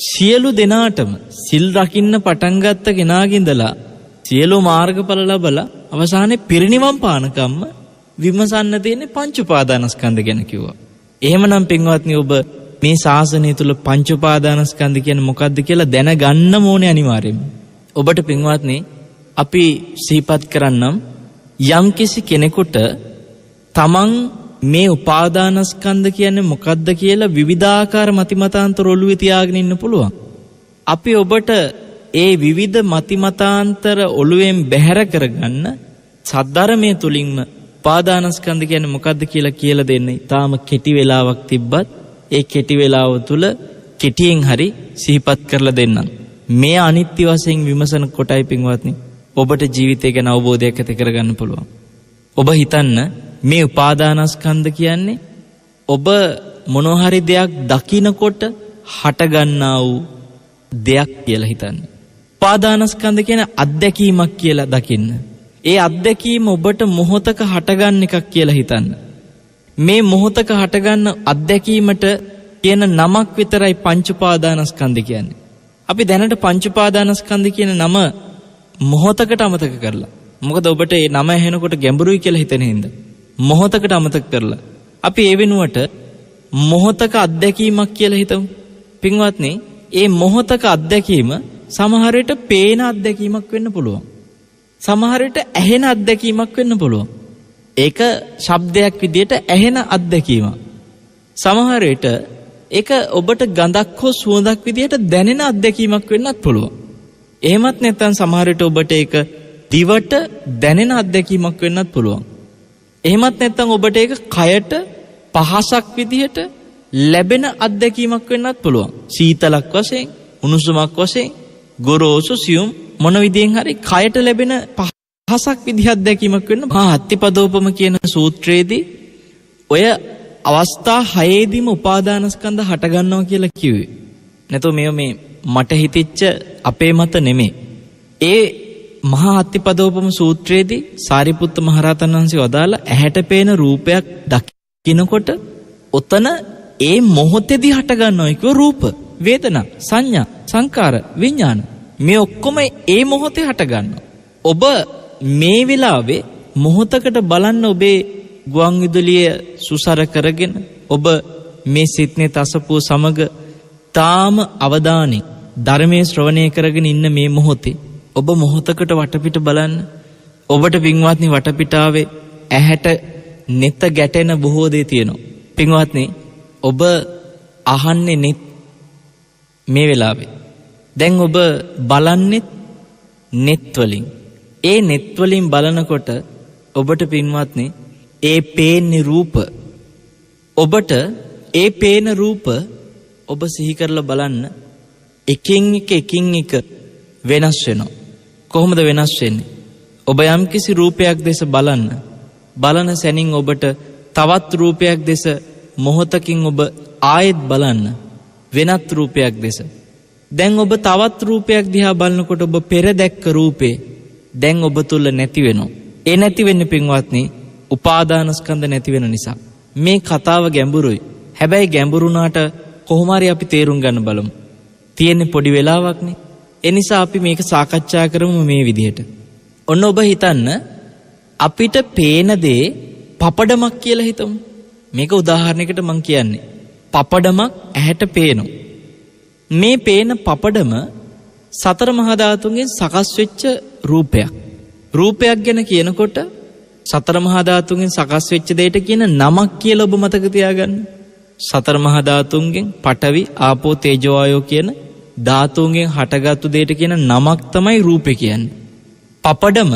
සියලු දෙනාටම සිල් රකින්න පටන් ගත්ත කෙනාගින්දලා සියලු මාර්ගඵල ලැබලා අවසානයේ පිරිනිවන් පානකම්ම විමසන්න තියෙන්නේ පංච උපාදානස්කන්ධ ගැන කිව්වා. එහෙමනම් පින්වත්නි ඔබ මේ ශාසනය තුල පංච උපාදානස්කන්ධ කියන්නේ මොකක්ද කියලා දැනගන්න ඕනේ අනිවාර්යයෙන්ම. ඔබට පින්වත්නි අපි සිහිපත් කරන්නම් යම්කිසි කෙනෙකුට තමන් මේ උපාදානස්කන්ධ කියන්නේ මොකක්ද කියලා විවිධාකාර මතිමතාන්තර ඔළුවේ තියාගෙන ඉන්න පුළුවන්. අපි ඔබට ඒ විවිධ මතිමතාන්තර ඔළුවෙන් බැහැර කරගන්න සද්ධර්මයේ තුලින්ම උපාදානස්කන්ධ කියන්නේ මොකක්ද කියලා දෙන්නේ. තාම කෙටි වෙලාවක් තිබ්බත් ඒ කෙටි වෙලාව තුල කෙටියෙන් හරි සිහිපත් කරලා දෙන්නම්. මේ අනිත්‍ය වශයෙන් විමසන කොටයි පින්වත්නි ඔබට ජීවිතය ගැන අවබෝධයක් ඇති කරගන්න පුළුවන්. ඔබ හිතන්න මේ උපාදානස්කන්ධ කියන්නේ ඔබ මොනවා හරි දෙයක් දකිනකොට හටගන්නා වූ දෙයක් කියලා හිතන්න. උපාදානස්කන්ධ කියන්නේ අත්දැකීමක් කියලා දකින්න. ඒ අත්දැකීම ඔබට මොහොතක හටගන්න එකක් කියලා හිතන්න. මේ මොහොතක හටගන්න අත්දැකීමට කියන නමක් විතරයි පංච උපාදානස්කන්ධ කියන්නේ. අපි දැනට පංච උපාදානස්කන්ධ කියන නම මොහොතකට අමතක කරලා. මොකද ඔබට මේ නම ඇහෙනකොට ගැඹුරුයි කියලා හිතෙන හින්දා. මොහොතකට අමතක කරලා. අපි ඒ වෙනුවට මොහොතක අත්දැකීමක් කියලා හිතමු. පින්වත්නි, ඒ මොහොතක අත්දැකීම සමහර විට පේන අත්දැකීමක් වෙන්න පුළුවන්. සමහර විට ඇහෙන අත්දැකීමක් වෙන්න පුළුවන්. ඒක ශබ්දයක් විදියට ඇහෙන අත්දැකීමක්. සමහර විට ඒක ඔබට ගඳක් හෝ සුවඳක් විදියට දැනෙන අත්දැකීමක් වෙන්නත් පුළුවන්. එහෙමත් නැත්නම් සමහර විට ඔබට ඒක දිවට දැනෙන අත්දැකීමක් වෙන්නත් පුළුවන්. එහෙමත් නැත්නම් ඔබට ඒක කයට පහසක් විදියට ලැබෙන අත්දැකීමක් වෙන්නත් පුළුවන්. සීතලක් වශයෙන්, උණුසුමක් වශයෙන්, ගොරෝසු සියුම් මොන විදියෙන් හරි කයට ලැබෙන හසක් විදිහ අත්දැකීමක් වෙන්න මහා අත්තිපදෝපම කියන සූත්‍රයේදී ඔය අවස්ථා 6ෙදිම උපාදානස්කන්ධ හට ගන්නවා කියලා කිව්වේ. නැතෝ මේ මට හිතෙච්ච අපේ මත නෙමෙයි. ඒ මහා අත්තිපදෝපම සූත්‍රයේදී සාරිපුත්ත මහරහතන් වහන්සේ වදාලා ඇහැට පේන රූපයක් දකිනකොට ඔතන ඒ මොහොතේදී හට ගන්නවා කිව්ව රූප, වේදනා, සංඥා, සංකාර, විඥාන. මේ ඔක්කොම ඒ මොහොතේ හට ගන්නවා. ඔබ මේ වෙලාවේ මොහොතකට බලන්න ඔබේ ගුවන් විදුලිය සුසර කරගෙන ඔබ මේ සිත්නේ තසපුව සමග තාම අවධානය ධර්මයේ ශ්‍රවණය කරගෙන ඉන්න මේ මොහොතේ ඔබ මොහොතකට වටපිට බලන්න. ඔබට පින්වත්නි වටපිටාවේ ඇහැට නෙත ගැටෙන බොහෝ දේ තියෙනවා. පින්වත්නි ඔබ අහන්නේ මේ වෙලාවේ. දැන් ඔබ බලන්නේ නෙත් වලින්. ඒ නෙත් වලින් බලනකොට ඔබට පින්වත්නි ඒ පේන්නේ රූප. ඔබට ඒ පේන රූප ඔබ සිහි කරලා බලන්න එකින් එක වෙනස් වෙනවා. කොහොමද වෙනස් වෙන්නේ? ඔබ යම්කිසි රූපයක් දෙස බලන සැනින් ඔබට තවත් රූපයක් දෙස මොහොතකින් ඔබ ආයෙත් බලන්න වෙනත් රූපයක් දෙස. දැන් ඔබ තවත් රූපයක් දිහා බලනකොට ඔබ පෙර දැක්ක රූපේ දැන් ඔබ තුල නැති වෙනවා. ඒ නැති වෙන්නේ පින්වත්නි උපාදානස්කන්ධ නැති වෙන නිසා. මේ කතාව ගැඹුරුයි. හැබැයි ගැඹුරුනාට කොහොම හරි අපි තේරුම් ගන්න බලමු. තියෙන්නේ පොඩි වෙලාවක්නේ. ඒ නිසා අපි මේක සාකච්ඡා කරමු මේ විදිහට. ඔන්න ඔබ හිතන්න අපිට පේන දේ පපඩමක් කියලා හිතමු. මේක උදාහරණයකට මම කියන්නේ. පපඩමක් ඇහැට පේනවා. මේ පේන පපඩම සතර මහා ධාතුන්ගෙන් සකස් වෙච්ච රූපයක්. රූපයක් ගැන කියනකොට සතර මහා ධාතුන්ගෙන් සකස් වෙච්ච දෙයට කියන නමක් කියලා ඔබ මතක තියාගන්න. සතර මහා ධාතුන්ගෙන් පඨවි, ආපෝ, තේජෝ, වායෝ කියන ධාතුන්ගෙන් හටගත්තු දෙයට කියන නමක් තමයි රූපේ කියන්නේ. පපඩම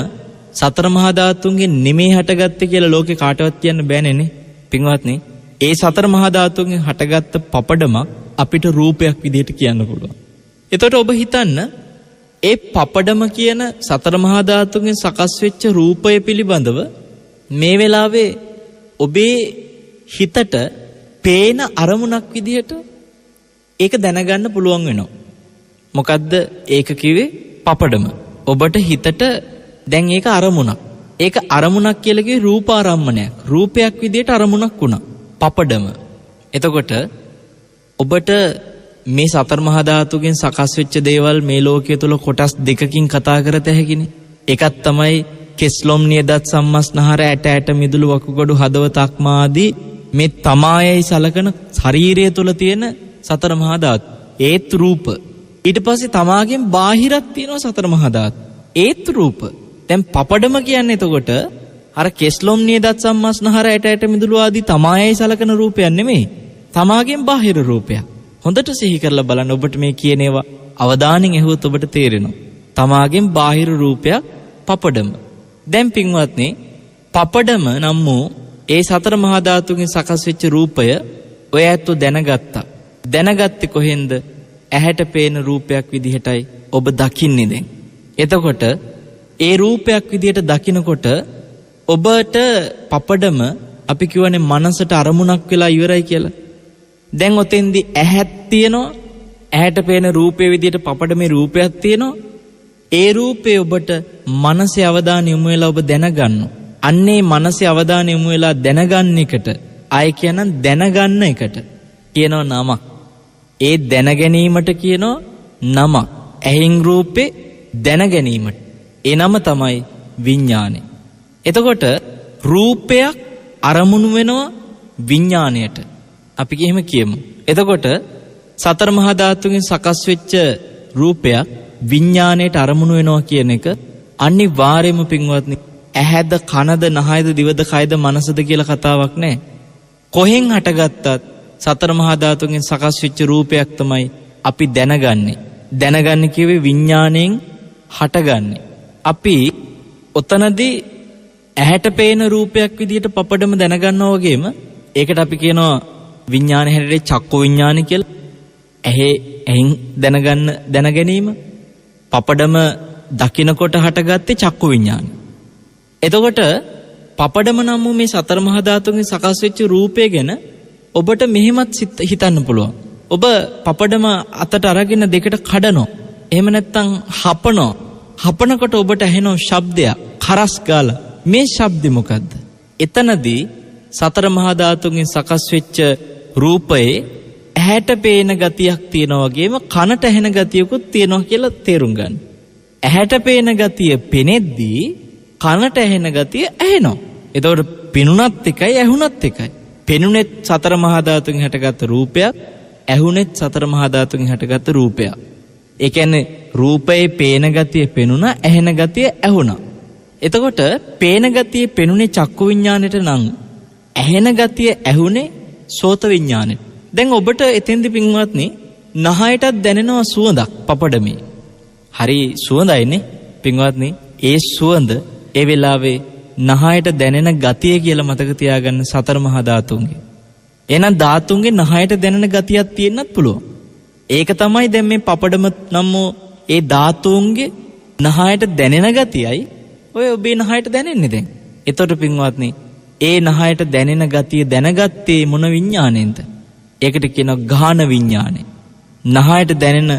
සතර මහා ධාතුන්ගෙන් නෙමෙයි හටගත්තේ කියලා ලෝකේ කාටවත් කියන්න බෑනේ නේ. පින්වත්නි, ඒ සතර මහා ධාතුන්ගෙන් හටගත්ත පපඩමක් අපිට රූපයක් විදිහට කියන්න පුළුවන්. එතකොට ඔබ හිතන්න ඒ පපඩම කියන සතර මහා ධාතුන්ගෙන් සකස් වෙච්ච රූපය පිළිබඳව මේ වෙලාවේ ඔබේ හිතට පේන අරමුණක් විදිහට ඒක දැනගන්න පුළුවන් වෙනවා. මොකද්ද ඒක කිව්වේ? පපඩම. ඔබට හිතට දැන් ඒක අරමුණක්. ඒක අරමුණක් කියලා කිව්වේ රූපාරම්මණයක්. රූපයක් විදිහට අරමුණක් වුණා. පපඩම. එතකොට ඔබට මේ සතර මහා ධාතුගෙන් සකස් වෙච්ච දේවල් මේ ලෝකයේ තුල කොටස් දෙකකින් කතා කරත හැකිනේ. එකක් තමයි කෙස්ලොම් නියදත් සම්මස්නහර ඇට මිදුළු වකුගඩු හදවත අක්මාදී මේ තමායයි සලකන ශරීරය තුල තියෙන සතර මහා ධාතු. ඒත් රූප. ඊට පස්සේ තමාගෙන් බාහිරක් තියෙනවා සතර මහා ධාතු. ඒත් රූප. දැන් පපඩම කියන්නේ එතකොට අර කෙස්ලොම් නියදත් සම්මස්නහර ඇට මිදුළු ආදී තමායයි සලකන රූපයක් නෙමෙයි. තමාගෙන් බාහිර රූපයක්. හොඳට සිහි කරලා බලන්න ඔබට මේ කියන ඒවා අවධානයෙන් ඇහුවොත් ඔබට තේරෙනවා. තමාගෙන් බාහිර රූපයක් පපඩම. දැන් පින්වත්නි පපඩම නම් වූ ඒ සතර මහා ධාතුන්ගෙන් සකස් වෙච්ච රූපය ඔය ඇත්තෝ දැනගත්තා. දැනගත්තේ කොහෙන්ද? ඇහැට පේන රූපයක් විදිහටයි ඔබ දකින්නේ දැන්. එතකොට ඒ රූපයක් විදිහට දකිනකොට ඔබට පපඩම අපි කියවනේ මනසට අරමුණක් වෙලා ඉවරයි කියලා. දැන් ඔතෙන්දී ඇහක් තියෙනවා. ඇහැට පේන රූපේ විදිහට පපඩමේ රූපයක් තියෙනවා. ඒ රූපේ ඔබට මනසේ අවධානය යොමු වෙලා ඔබ දැනගන්නවා. අන්නේ මනසේ අවධානය යොමු වෙලා දැනගන්න එකට ආය කියනනම් දැනගන්න එකට කියනවා නමක්. ඒ දැනගැනීමට කියනවා නමක්. ඇහෙන් රූපේ දැනගැනීමට ඒ නම තමයි විඥානය. එතකොට රූපයක් අරමුණු වෙනවා විඥාණයට. අපි එහෙම කියමු. එතකොට සතර මහා ධාතුන්ගෙන් සකස් වෙච්ච රූපයක් විඥාණයට අරමුණු වෙනවා කියන එක අනිවාර්යයෙන්ම පින්වත්නි ඇහැද කනද නහයද දිවද කයද මනසද කියලා කතාවක් නැහැ. කොහෙන් හටගත්තත් සතර මහා ධාතුන්ගෙන් සකස් වෙච්ච රූපයක් තමයි අපි දැනගන්නේ. දැනගන්නේ කියවේ විඥාණයෙන් හටගන්නේ. අපි ඔතනදී ඇහැට පේන රූපයක් විදිහට පපඩම දැනගන්නවා වගේම ඒකට අපි කියනවා විඥාන හැරේ චක්ක විඥාන කියලා. ඇහෙන් දැනගැනීම පපඩම දකින්නකොට හටගත්තේ චක්ක විඥාන. එතකොට පපඩම නම් වූ මේ සතර මහා ධාතුන්ගෙන් සකස් වෙච්ච රූපය ගැන ඔබට මෙහෙමත් හිතන්න පුළුවන්. ඔබ පපඩම අතට අරගෙන දෙකට කඩනවා. එහෙම නැත්නම් හපනවා. හපනකොට ඔබට ඇහෙන ශබ්දයක් කරස් ගාලා. මේ ශබ්දෙ මොකද්ද? එතනදී සතර මහා ධාතුන්ගෙන් සකස් වෙච්ච රූපයේ ඇහැට පේන ගතියක් තියෙනවා වගේම කනට ඇහෙන ගතියකුත් තියෙනවා කියලා තේරුම් ගන්න. ඇහැට පේන ගතිය පෙනෙද්දී කනට ඇහෙන ගතිය ඇහෙනවා. එතකොට පෙනුනත් එකයි ඇහුනත් එකයි. පෙනුනෙත් සතර මහා ධාතුන්ගෙන් හටගත්තු රූපයක්, ඇහුනෙත් සතර මහා ධාතුන්ගෙන් හටගත්තු රූපයක්. ඒ කියන්නේ රූපයේ පේන ගතිය පෙනුණා, ඇහෙන ගතිය ඇහුණා. එතකොට පේන ගතිය පෙනුනේ චක්කු විඤ්ඤාණයට නම් ඇහෙන ගතිය ඇහුනේ සෝත විඤ්ඤාණයට. දැන් ඔබට එතෙන්දි පින්වත්නි නහයටත් දැනෙනවා සුවඳක් පපඩමේ. හරි සුවඳයිනේ පින්වත්නි. ඒ සුවඳ ඒ වෙලාවේ නහයට දැනෙන ගතිය කියලා මතක තියාගන්න සතර මහා ධාතුන්ගේ. එහෙනම් ධාතුන්ගේ නහයට දැනෙන ගතියක් තියෙන්නත් පුළුවන්. ඒක තමයි දැන් මේ පපඩම නම් ඒ ධාතුන්ගේ නහයට දැනෙන ගතියයි ඔය ඔබේ නහයට දැනෙන්නේ දැන්. එතකොට පින්වත්නි ඒ නහයට දැනෙන ගතිය දැනගත්තේ මොන විඤ්ඤාණයෙන්ද? ඒකට කියනවා ගාහන විඤ්ඤාණය. නහයට දැනෙන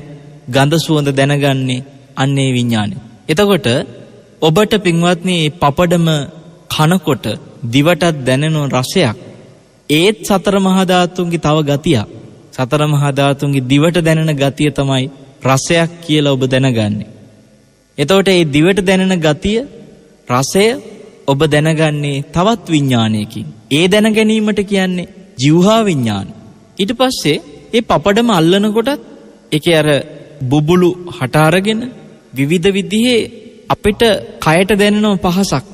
ගඳ සුවඳ දැනගන්නේ අන්නේ විඤ්ඤාණය. එතකොට ඔබට පින්වත්නි මේ පපඩම කනකොට දිවටත් දැනෙන රසයක් ඒත් සතර මහා ධාතුන්ගේ තව ගතියක්. සතර මහා ධාතුන්ගේ දිවට දැනෙන ගතිය තමයි රසයක් කියලා ඔබ දැනගන්නේ. එතකොට මේ දිවට දැනෙන ගතිය රසය ඔබ දැනගන්නේ තවත් විඤ්ඤාණයකින්. ඒ දැන ගැනීමට කියන්නේ ජීවහා විඤ්ඤාණ. ඊට පස්සේ මේ පපඩම අල්ලනකොටත් ඒකේ අර බුබුලු හට අරගෙන විවිධ විදිහේ අපිට කයට දැනෙන පහසක්.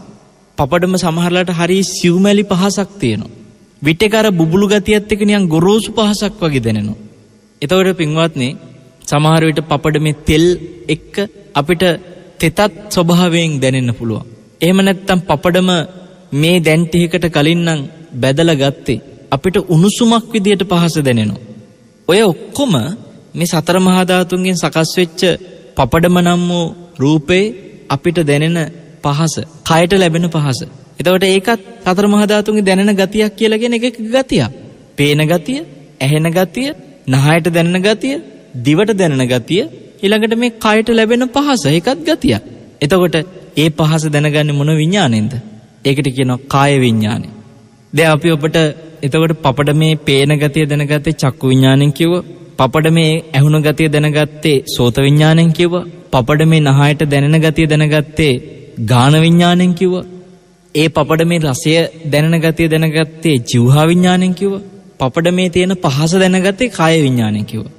පපඩම සමහරලාට හරි සිව්මැලි පහසක් තියෙනවා. විටක අර බුබුලු ගතියත් එක්ක නිකන් ගොරෝසු පහසක් වගේ දැනෙනවා. එතකොට පින්වත්නි සමහර විට පපඩමේ තෙල් එක්ක අපිට තෙතත් ස්වභාවයෙන් දැනෙන්න පුළුවන්. එහෙම නැත්නම් පපඩම මේ දැන් ටිකකට කලින් නම් බැදලා ගත්තේ අපිට උණුසුමක් විදියට පහස දැනෙනවා. ඔය ඔක්කොම මේ සතර මහා ධාතුන්ගෙන් සකස් වෙච්ච පපඩම නම් වූ රූපේ අපිට දැනෙන පහස, කයට ලැබෙන පහස. එතකොට ඒකත් සතර මහා ධාතුන්ගේ දැනෙන ගතියක් කියලා කියන එක ගතියක්. පේන ගතිය, ඇහෙන ගතිය, නහයට දැනෙන ගතිය, දිවට දැනෙන ගතිය, ඊළඟට මේ කයට ලැබෙන පහස ඒකත් ගතියක්. එතකොට ඒ පහස දැනගන්නේ මොන විඤ්ඤාණයෙන්ද? ඒකට කියනවා කාය විඤ්ඤාණය. දැන් අපි ඔබට එතකොට පපඩමේ පේන ගතිය දැනගත්තේ චක්කු විඤ්ඤාණයෙන් කිව්වා. පපඩමේ ඇහුණු ගතිය දැනගත්තේ සෝත විඤ්ඤාණයෙන් කිව්වා. පපඩමේ නහයට දැනෙන ගතිය දැනගත්තේ ගාන විඤ්ඤාණයෙන් කිව්වා. ඒ පපඩමේ රසය දැනෙන ගතිය දැනගත්තේ ජීවහා විඤ්ඤාණයෙන් කිව්වා. පපඩමේ තියෙන පහස දැනගත්තේ කාය විඤ්ඤාණයෙන් කිව්වා.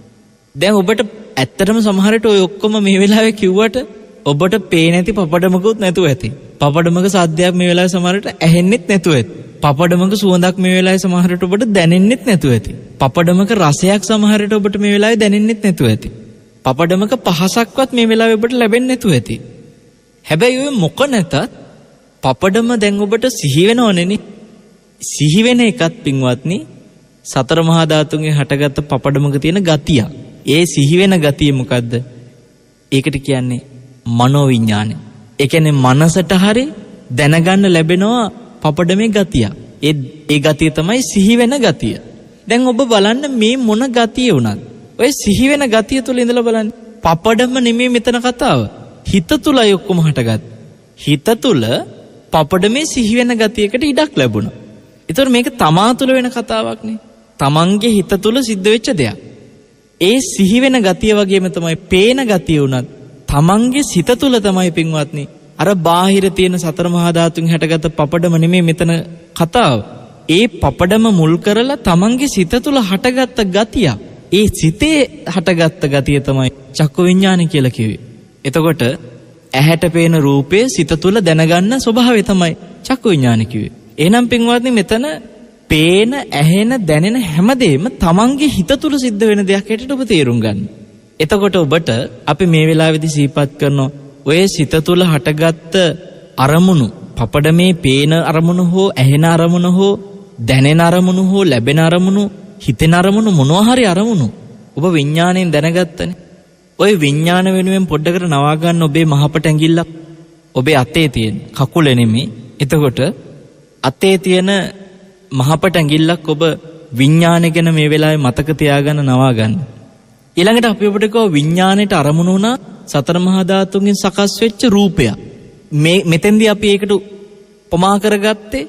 දැන් ඔබට ඇත්තටම සමහර විට ඔය ඔක්කොම මේ වෙලාවේ කිව්වට ඔබට පේන්නේ නැති පපඩමකුත් නැතුව ඇති. පපඩමක සාද්දයක් මේ වෙලාවේ සමහර විට ඇහෙන්නෙත් නැතුව ඇති. පපඩමක සුවඳක් මේ වෙලාවේ සමහර විට ඔබට දැනෙන්නෙත් නැතුව ඇති. පපඩමක රසයක් සමහර විට ඔබට මේ වෙලාවේ දැනෙන්නෙත් නැතුව ඇති. පපඩමක පහසක්වත් මේ වෙලාවේ ඔබට ලැබෙන්නේ නැතුව ඇති. හැබැයි ඔය මොක නැතත් පපඩම දැන් ඔබට සිහි වෙනවනේ. සිහි වෙන එකත් පින්වත්නි සතර මහා ධාතුන්ගෙන් හටගත්ත පපඩමක තියෙන ගතිය. ඒ සිහි වෙන ගතිය මොකද්ද? ඒකට කියන්නේ මනෝ විඤ්ඤාණය. ඒ කියන්නේ මනසට හරි දැනගන්න ලැබෙනවා පපඩමේ ගතිය. ඒ ගතිය තමයි සිහි වෙන ගතිය. දැන් ඔබ බලන්න මේ මොන ගතිය වුණත් ඔය සිහි වෙන ගතිය තුල ඉඳලා බලන්න. පපඩම නෙමෙයි මෙතන කතාව. හිත තුලයි ඔක්කොම හටගත්තේ. හිත තුල පපඩමේ සිහි වෙන ගතියකට ඉඩක් ලැබුණා. ඒතර මේක තමා තුල වෙන කතාවක් නේ. තමන්ගේ හිත තුල සිද්ධ වෙච්ච දෙයක්. ඒ සිහි වෙන ගතිය වගේම තමයි පේන ගතිය උනත් තමන්ගේ සිත තුල තමයි පින්වත්නි අර බාහිර තියෙන සතර මහා ධාතුන් හැටගත පපඩම නෙමෙයි මෙතන කතාව. ඒ පපඩම මුල් කරලා තමන්ගේ සිත තුල හටගත්ත ගතිය. ඒ සිතේ හටගත්ත ගතිය තමයි චක්කු විඤ්ඤාණය කියලා කිව්වේ. එතකොට ඇහැට පේන රූපය සිත තුල දැනගන්න ස්වභාවය තමයි චක්කු විඤ්ඤාණය කිව්වේ. එහෙනම් පින්වත්නි මෙතන පේන, ඇහෙන, දැනෙන හැමදේම තමන්ගේ හිත තුල සිද්ධ වෙන දෙයක් හැටියට ඔබ තේරුම් ගන්න. එතකොට ඔබට අපි මේ වෙලාවේදී සිහිපත් කරන ඔය සිත තුල හටගත්ත අරමුණු, පපඩමේ පේන අරමුණු හෝ ඇහෙන අරමුණු හෝ දැනෙන අරමුණු හෝ ලැබෙන අරමුණු, හිතෙන අරමුණු මොනවා හරි අරමුණු ඔබ විඤ්ඤාණයෙන් දැනගත්තනේ. ඔය විඤ්ඤාණ වෙනුවෙන් පොඩ්ඩකට නවා ගන්න ඔබේ මහපට ඇඟිල්ල. ඔබේ අතේ තියෙන කකුල නෙමෙයි. එතකොට අතේ තියෙන මහපට ඇඟිල්ලක් ඔබ විඥානය ගැන මේ වෙලාවේ මතක තියාගන්න නවා ගන්න. ඊළඟට අපි ඔබට කව විඥාණයට අරමුණු වුණා සතර මහා ධාතුන්ගෙන් සකස් වෙච්ච රූපයක්. මෙතෙන්දී අපි ඒකට උපමා කරගත්තේ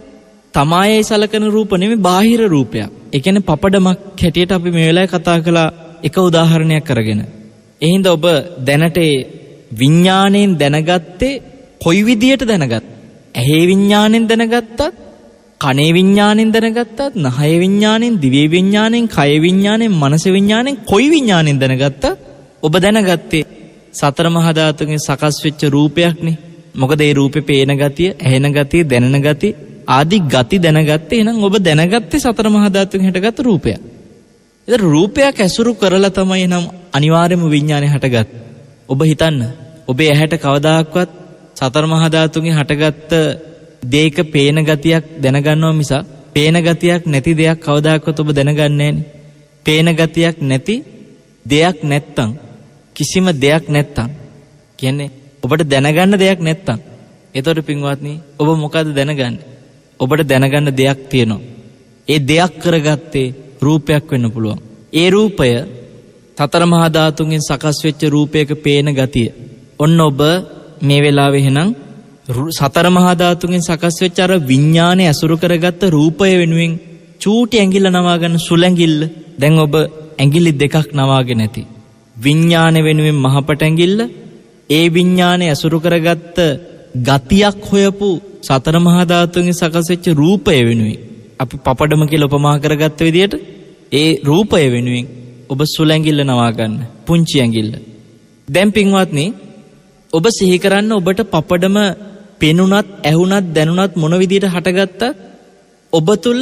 තමායයි සලකන රූප නෙමෙයි බාහිර රූපයක්. ඒ කියන්නේ පපඩමක් හැටියට අපි මේ වෙලාවේ කතා කළා එක උදාහරණයක් කරගෙන. ඒ හින්දා ඔබ දැනට විඥාණයෙන් දැනගත්තේ කොයි විදියට දැනගත්ත? ඇහි විඥාණයෙන් දැනගත්තත්, කනේ විඥාණයෙන් දැනගත්තත්, නහය විඥාණයෙන්, දිවේ විඥාණයෙන්, කය විඥාණයෙන්, මනස විඥාණයෙන් කොයි විඥාණයෙන් දැනගත්තත් ඔබ දැනගත්තේ සතර මහා ධාතුන්ගෙන් සකස් වෙච්ච රූපයක්නේ. මොකද ඒ රූපේ පේන ගතිය, ඇහෙන ගතිය, දැනෙන ගතිය ආදි ගති දැනගත්තේ. එහෙනම් ඔබ දැනගත්තේ සතර මහා ධාතුන් හටගත් රූපයක්. ඒතර රූපයක් ඇසුරු කරලා තමයි එනම් අනිවාර්යයෙන්ම විඥානය හටගත්තේ. ඔබ හිතන්න ඔබේ ඇහැට කවදාක්වත් සතර මහා ධාතුන්ගෙන් හටගත්ත දෙයක පේන ගතියක් දැනගන්නවා මිස පේන ගතියක් නැති දෙයක් කවදාක්වත් ඔබ දැනගන්නේ නැහනේ. පේන ගතියක් නැති දෙයක් නැත්තම් කිසිම දෙයක් නැත්තම් කියන්නේ ඔබට දැනගන්න දෙයක් නැත්තම් එතකොට පින්වත්නි ඔබ මොකද දැනගන්නේ? ඔබට දැනගන්න දෙයක් තියෙනවා. ඒ දෙයක් කරගත්තේ රූපයක් වෙන්න පුළුවන්. ඒ රූපය සතර මහා ධාතුන්ගෙන් සකස් වෙච්ච රූපයක පේන ගතිය. ඔන්න ඔබ මේ වෙලාවේ එහෙනම් සතර මහා ධාතුන්ගෙන් සකස් වෙච්ච අර විඥානය ඇසුරු කරගත්ත රූපය වෙනුවෙන් චූටි ඇඟිල්ල නවා ගන්න සුළැඟිල්ල. දැන් ඔබ ඇඟිලි දෙකක් නවාගෙන ඇති. විඥානය වෙනුවෙන් මහපට ඇඟිල්ල, ඒ විඥානය ඇසුරු කරගත්ත ගතියක් හොයපු සතර මහා ධාතුන්ගෙන් සකස් වෙච්ච රූපය වෙනුවෙන් අපි පපඩම කියලා උපමා කරගත්ත විදිහට ඒ රූපය වෙනුවෙන් ඔබ සුළැඟිල්ල නවා ගන්න පුංචි ඇඟිල්ල. දැන් පින්වත්නි ඔබ සිහි කරන්න ඔබට පපඩම පෙනුනත් ඇහුනත් දැනුනත් මොන විදිහට හටගත්තත් ඔබ තුල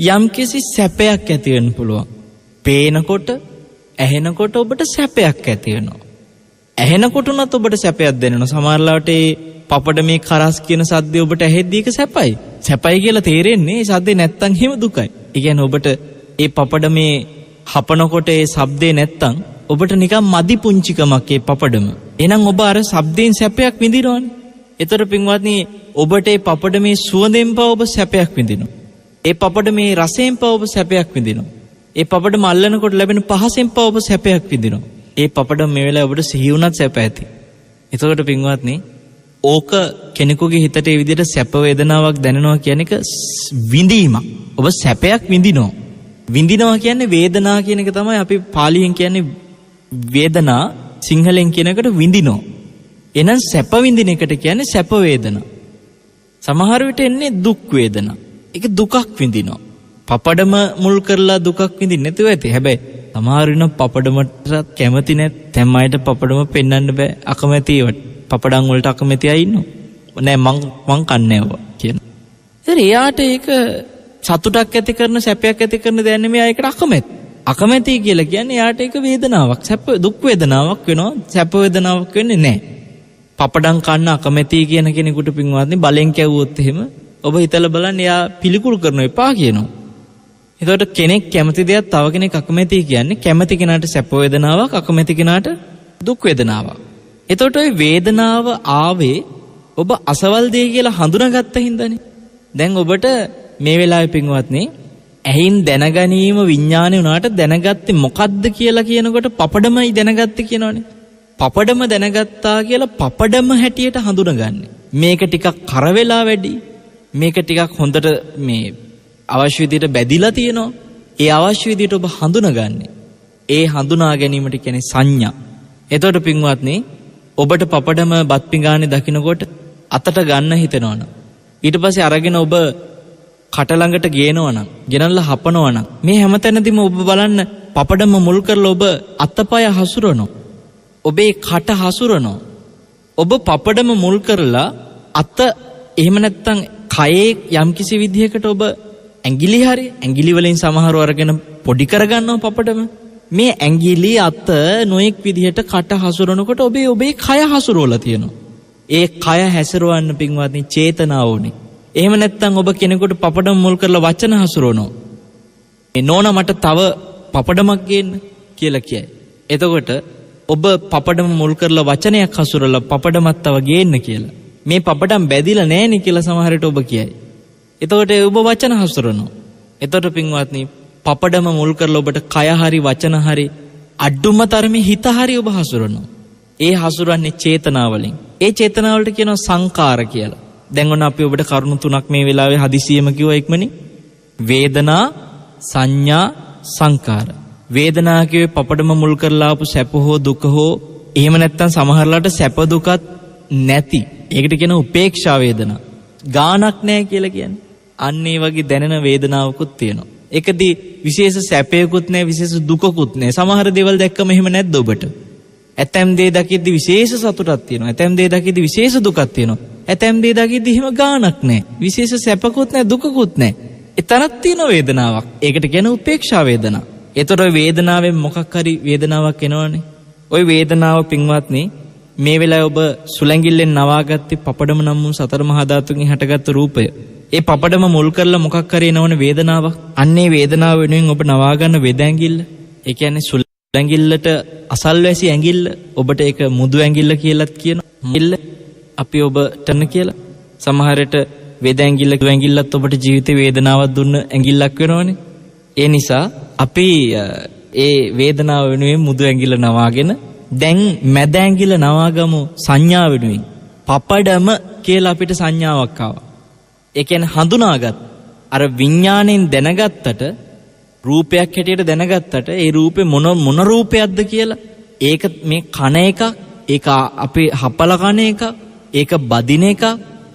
යම්කිසි සැපයක් ඇති වෙන්න පුළුවන්. පේනකොට ඇහෙනකොට ඔබට සැපයක් ඇති වෙනවා. ඇහෙනකොට උනත් ඔබට සැපයක් දැනෙනවා. සමහරවිට ඒ පපඩමේ කරස් කියන සද්දේ ඔබට ඇහෙද්දී ඒක සැපයි. සැපයි කියලා තේරෙන්නේ ඒ සද්දේ නැත්තම් හිම දුකයි. ඒ කියන්නේ ඔබට ඒ පපඩමේ හපනකොට ඒ ශබ්දේ නැත්තම් ඔබට නිකන් මදි පුංචිකමක් ඒ පපඩම. එහෙනම් ඔබ අර ශබ්දයෙන් සැපයක් විඳිනවනේ. ඒතර පින්වත්නි ඔබට ඒ පපඩමේ සුවඳෙන් පව ඔබ සැපයක් විඳිනවා. ඒ පපඩමේ රසයෙන් පව ඔබ සැපයක් විඳිනවා. ඒ පපඩම අල්ලනකොට ලැබෙන පහසෙන් පව ඔබ සැපයක් විඳිනවා. ඒ පපඩම මේ වෙලාවේ ඔබට සිහි වුණත් සැප ඇති. එතකොට පින්වත්නි ඕක කෙනෙකුගේ හිතට ඒ විදිහට සැප වේදනාවක් දැනෙනවා කියන එක විඳීමක්. ඔබ සැපයක් විඳිනවා. විඳිනවා කියන්නේ වේදනා කියන එක තමයි අපි පාලියෙන් කියන්නේ වේදනා, සිංහලෙන් කියන එකට විඳිනවා. එහෙනම් සැප විඳින එකට කියන්නේ සැප වේදනා. සමහර විට එන්නේ දුක් වේදනා. ඒක දුකක් විඳිනවා. පපඩම මුල් කරලා දුකක් විඳින්න නැතුව ඇති. හැබැයි සමහර වෙන පපඩමට කැමති නැත්නම් අයට පපඩම පෙන්වන්න බෑ. අකමැති ඒවට. පපඩම් වලට අකමැති අය ඉන්නවා. නෑ මං කන්නේ නැහැ කියන. ඉතින් එයාට ඒක සතුටක් ඇති කරන සැපයක් ඇති කරන දෙයක් නෙමෙයි. ඒකට අකමැති. අකමැති කියලා කියන්නේ එයාට ඒක වේදනාවක්. සැප දුක් වේදනාවක් වෙනවා. සැප වේදනාවක් වෙන්නේ නැහැ. පපඩම් කන්න අකමැති කියන කෙනෙකුට පින්වත්නි බලෙන් කැවුවොත් එහෙම ඔබ හිතලා බලන්න එයා පිළිකුල් කරන එපා කියනවා. එතකොට කෙනෙක් කැමති දෙයක් තව කෙනෙක් අකමැති කියන්නේ කැමති කෙනාට සැප වේදනාවක්, අකමැති කෙනාට දුක් වේදනාවක්. එතකොට ওই වේදනාව ආවේ ඔබ අසවල් දෙය කියලා හඳුනාගත්ත හින්දානේ. දැන් ඔබට මේ වෙලාවේ පින්වත්නි ඇහින් දැනගැනීම විඥානේ උනාට දැනගත්තේ මොකද්ද කියලා කියනකොට පපඩමයි දැනගත්තේ කියනවනේ. පපඩම දැනගත්තා කියලා පපඩම හැටියට හඳුනගන්නේ. මේක ටිකක් කර වෙලා වැඩි. මේක ටිකක් හොඳට මේ අවශ්‍ය විදිහට බැදිලා තියෙනවා. ඒ අවශ්‍ය විදිහට ඔබ හඳුනගන්නේ. ඒ හඳුනා ගැනීමට කියන්නේ සංඥා. එතකොට පින්වත්නි ඔබට පපඩම බත් පිඟානේ දකින්නකොට අතට ගන්න හිතෙනවනම් ඊට පස්සේ අරගෙන ඔබ කට ළඟට ගේනවනම් ගෙනල්ලා හපනවනම් මේ හැමතැනදීම ඔබ බලන්න පපඩම මුල් කරලා ඔබ අතපය හසුරනවා. ඔබේ කට හසුරනවා. ඔබ පපඩම මුල් කරලා අත එහෙම නැත්නම් කයේ යම්කිසි විදිහකට ඔබ ඇඟිලි හරි ඇඟිලි වලින් සමහරව අරගෙන පොඩි කරගන්නවා පපඩම. මේ ඇඟිලි අත නොඑක් විදිහට කට හසුරනකොට ඔබේ කය හසුරවලා තියෙනවා. ඒ කය හැසිරවන්න පින්වත්නි චේතනාව ඕනේ. එහෙම නැත්නම් ඔබ කෙනෙකුට පපඩම මුල් කරලා වචන හසුරවනවා. මේ නෝනා මට තව පපඩමක් ගේන්න කියලා කියයි. එතකොට ඔබ පපඩම මුල් කරලා වචනයක් හසුරලා පපඩමක් තව ගේන්න කියලා. මේ පපඩම් බැදිලා නැහෙනි කියලා සමහර විට ඔබ කියයි. එතකොට ඔබ වචන හසුරනවා. එතකොට පින්වත්නි පපඩම මුල් කරලා ඔබට කය හරි වචන හරි අඩුම තරමේ හිත හරි ඔබ හසුරනවා. ඒ හසුරන්නේ චේතනාවලින්. ඒ චේතනාවලට කියනවා සංකාර කියලා. දැන් ඔන්න අපි ඔබට කරුණු තුනක් මේ වෙලාවේ හදිසියෙම කිව්වා ඉක්මනින්. වේදනා, සංඥා, සංකාර. වේදනා කියවේ පපඩම මුල් කරලා ආපු සැප හෝ දුක හෝ එහෙම නැත්නම් සමහරලාට සැප දුකත් නැති. ඒකට කියන උපේක්ෂා වේදනා. ගානක් නැහැ කියලා කියන්නේ. අන්න ඒ වගේ දැනෙන වේදනාවකුත් තියෙනවා. ඒකදී විශේෂ සැපයකුත් නැහැ, විශේෂ දුකකුත් නැහැ. සමහර දේවල් දැක්කම එහෙම නැද්ද ඔබට? ඇතැම් දේ දකිද්දි විශේෂ සතුටක් තියෙනවා. ඇතැම් දේ දකිද්දි විශේෂ දුකක් තියෙනවා. ඇතැම් දේ දකිද්දි එහෙම ගානක් නැහැ. විශේෂ සැපකුත් නැහැ, දුකකුත් නැහැ. එතරම් තියෙන වේදනාවක්. ඒකට කියන උපේක්ෂා වේදනා. ඒතර වේදනාවෙන් මොකක් හරි වේදනාවක් එනවනේ. ওই වේදනාව පින්වත්නි මේ වෙලාවේ ඔබ සුලැඟිල්ලෙන් නවාගත්තේ පපඩම නම් වූ සතර මහා ධාතුන්ගෙන් හටගත්තු රූපය. ඒ පපඩම මුල් කරලා මොකක් හරි එනවනේ වේදනාවක්. අන්නේ වේදනාව වෙනුවෙන් ඔබ නවා ගන්න වෙද ඇඟිල්ල. ඒ කියන්නේ සුලැඟිල්ලට අසල්වැසි ඇඟිල්ල. ඔබට ඒක මුදු ඇඟිල්ල කියලාත් කියනවා. අපි ඔබටන කියලා. සමහරට වෙද ඇඟිල්ල ඇඟිල්ලත් ඔබට ජීවිතේ වේදනාවක් දුන්න ඇඟිල්ලක් වෙනවනේ. ඒ නිසා අපි ඒ වේදනාව වෙනුවෙන් මුදු ඇඟිල්ල නවාගෙන දැන් මැද ඇඟිල්ල නවාගමු සංඥා වෙනුවෙන්. පපඩම කියලා අපිට සංඥාවක් ආවා. ඒ කියන්නේ හඳුනාගත්. අර විඥාණයෙන් දැනගත්තට රූපයක් හැටියට දැනගත්තට ඒ රූපේ මොන රූපයක්ද කියලා ඒක මේ කන එක, ඒක අපේ හපල කන එක, ඒක බදින එක,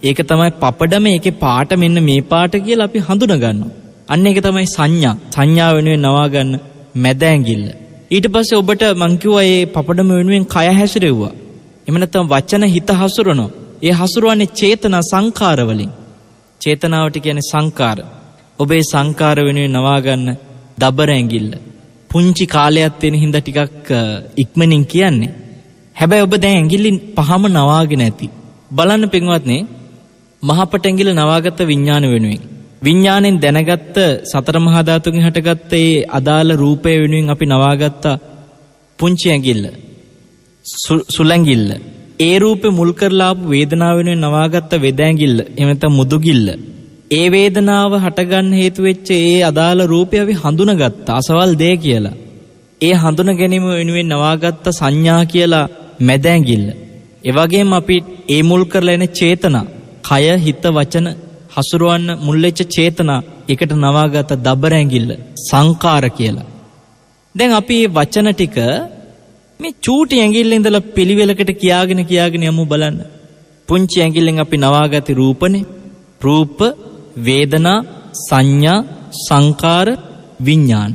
ඒක තමයි පපඩම. ඒකේ පාට මෙන්න මේ පාට කියලා අපි හඳුනා ගන්නවා. අන්න ඒක තමයි සංඥා. සංඥා වෙනුවෙන් නවා ගන්න මැද ඇඟිල්ල. ඊට පස්සේ ඔබට මං කිව්වා මේ පපඩම වෙනුවෙන් කය හැසිරෙව්වා. එහෙම නැත්නම් වචන හිත හසුරනවා. ඒ හසුරවන්නේ චේතනා සංකාර වලින්. චේතනාවට කියන්නේ සංකාර. ඔබේ සංකාර වෙනුවෙන් නවා ගන්න දබර ඇඟිල්ල. පුංචි කාලයක් තියෙන හින්දා ටිකක් ඉක්මනින් කියන්නේ. හැබැයි ඔබ දැන් ඇඟිල්ලින් පහම නවාගෙන ඇති. බලන්න පින්වත්නි මහපට ඇඟිල්ල නවාගත්ත විඥාන වෙනුවෙන්. විඥාණයෙන් දැනගත්ත සතර මහා ධාතුන්ගෙන් හටගත්ත ඒ අදාළ රූපය වෙනුවෙන් අපි නවාගත්ත පුංචි ඇඟිල්ල සුලැඟිල්ල. ඒ රූපේ මුල් කරලා ආපු වේදනාව වෙනුවෙන් නවාගත්ත වෙද ඇඟිල්ල. එහෙම නැත්නම් මුදුගිල්ල. ඒ වේදනාව හටගන්න හේතු වෙච්ච ඒ අදාළ රූපය අපි හඳුනාගත්ත අසවල් දේ කියලා. ඒ හඳුන ගැනීම වෙනුවෙන් නවාගත්ත සංඥා කියලා මැද ඇඟිල්ල. ඒ වගේම අපි ඒ මුල් කරලා එන චේතනා, කය, හිත, වචන හසුරවන්න මුල් වෙච්ච චේතනා එකට නවාගත දබර ඇඟිල්ල සංකාර කියලා. දැන් අපි මේ වචන ටික මේ චූටි ඇඟිල්ලෙන් ඉඳලා පිළිවෙලකට කියාගෙන යමු බලන්න. පුංචි ඇඟිල්ලෙන් අපි නවාගති රූපනේ. රූප, වේදනා, සංඥා, සංකාර, විඥාන.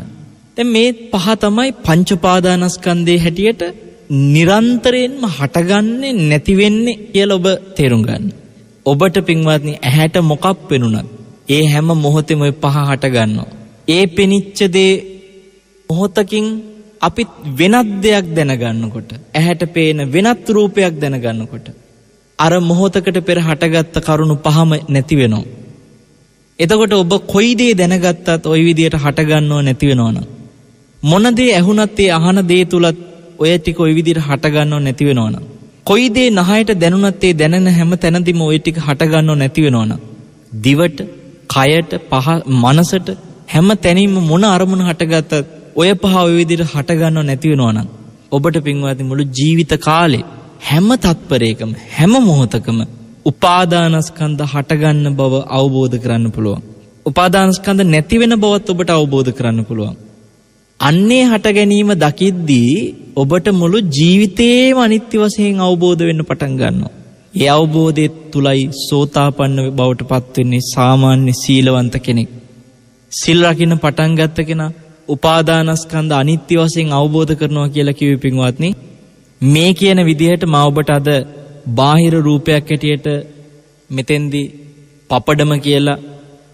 දැන් මේ පහ තමයි පංච පාදානස්කන්ධයේ හැටියට නිරන්තරයෙන්ම හටගන්නේ නැති වෙන්නේ කියලා ඔබ තේරුම් ගන්න. ඔබට පින්වත්නි ඇහැට මොකක් පෙනුණත් ඒ හැම මොහොතෙම ඔය පහ හට ගන්නවා. ඒ පෙනිච්ච දේ මොහොතකින් අපි වෙනත් දෙයක් දැනගන්නකොට, ඇහැට පේන වෙනත් රූපයක් දැනගන්නකොට අර මොහොතකට පෙර හටගත්ත කරුණු පහම නැති වෙනවා. එතකොට ඔබ කොයි දේ දැනගත්තත් ওই විදියට හට ගන්නව නැති වෙනවනම් මොන දේ ඇහුණත් ඒ අහන දේ තුලත් ඔය ටික ওই විදියට හට ගන්නව නැති වෙනවනම් කොයි දේ නහයට දැනුණත් ඒ දැනෙන හැම තැනදීම ওই ටික හට ගන්නව නැති වෙනවනම් දිවට, කයට, මනසට හැම තැනින්ම මොන අරමුණ හටගත්තත් ඔය පහ ওই විදියට හට ගන්නව නැති වෙනවනම් ඔබට පින්වත්නි මුළු ජීවිත කාලේ හැම තත්පරයකම හැම මොහොතකම උපාදානස්කන්ධ හටගන්න බව අවබෝධ කරන්න පුළුවන්. උපාදානස්කන්ධ නැති වෙන බවත් ඔබට අවබෝධ කරන්න පුළුවන්. අන්නේ හට ගැනීම දකිද්දී ඔබට මුළු ජීවිතේම අනිත්‍ය වශයෙන් අවබෝධ වෙන්න පටන් ගන්නවා. ඒ අවබෝධය තුලයි සෝතාපන්න බවට පත් වෙන්නේ සාමාන්‍ය සීලවන්ත කෙනෙක්. සිල් රකින්න පටන් ගත්ත කෙනා උපාදානස්කන්ධ අනිත්‍ය වශයෙන් අවබෝධ කරනවා කියලා කිව්වේ පින්වත්නි. මේ කියන විදිහට මා ඔබට අද බාහිර රූපයක් හැටියට මෙතෙන්දී පපඩම කියලා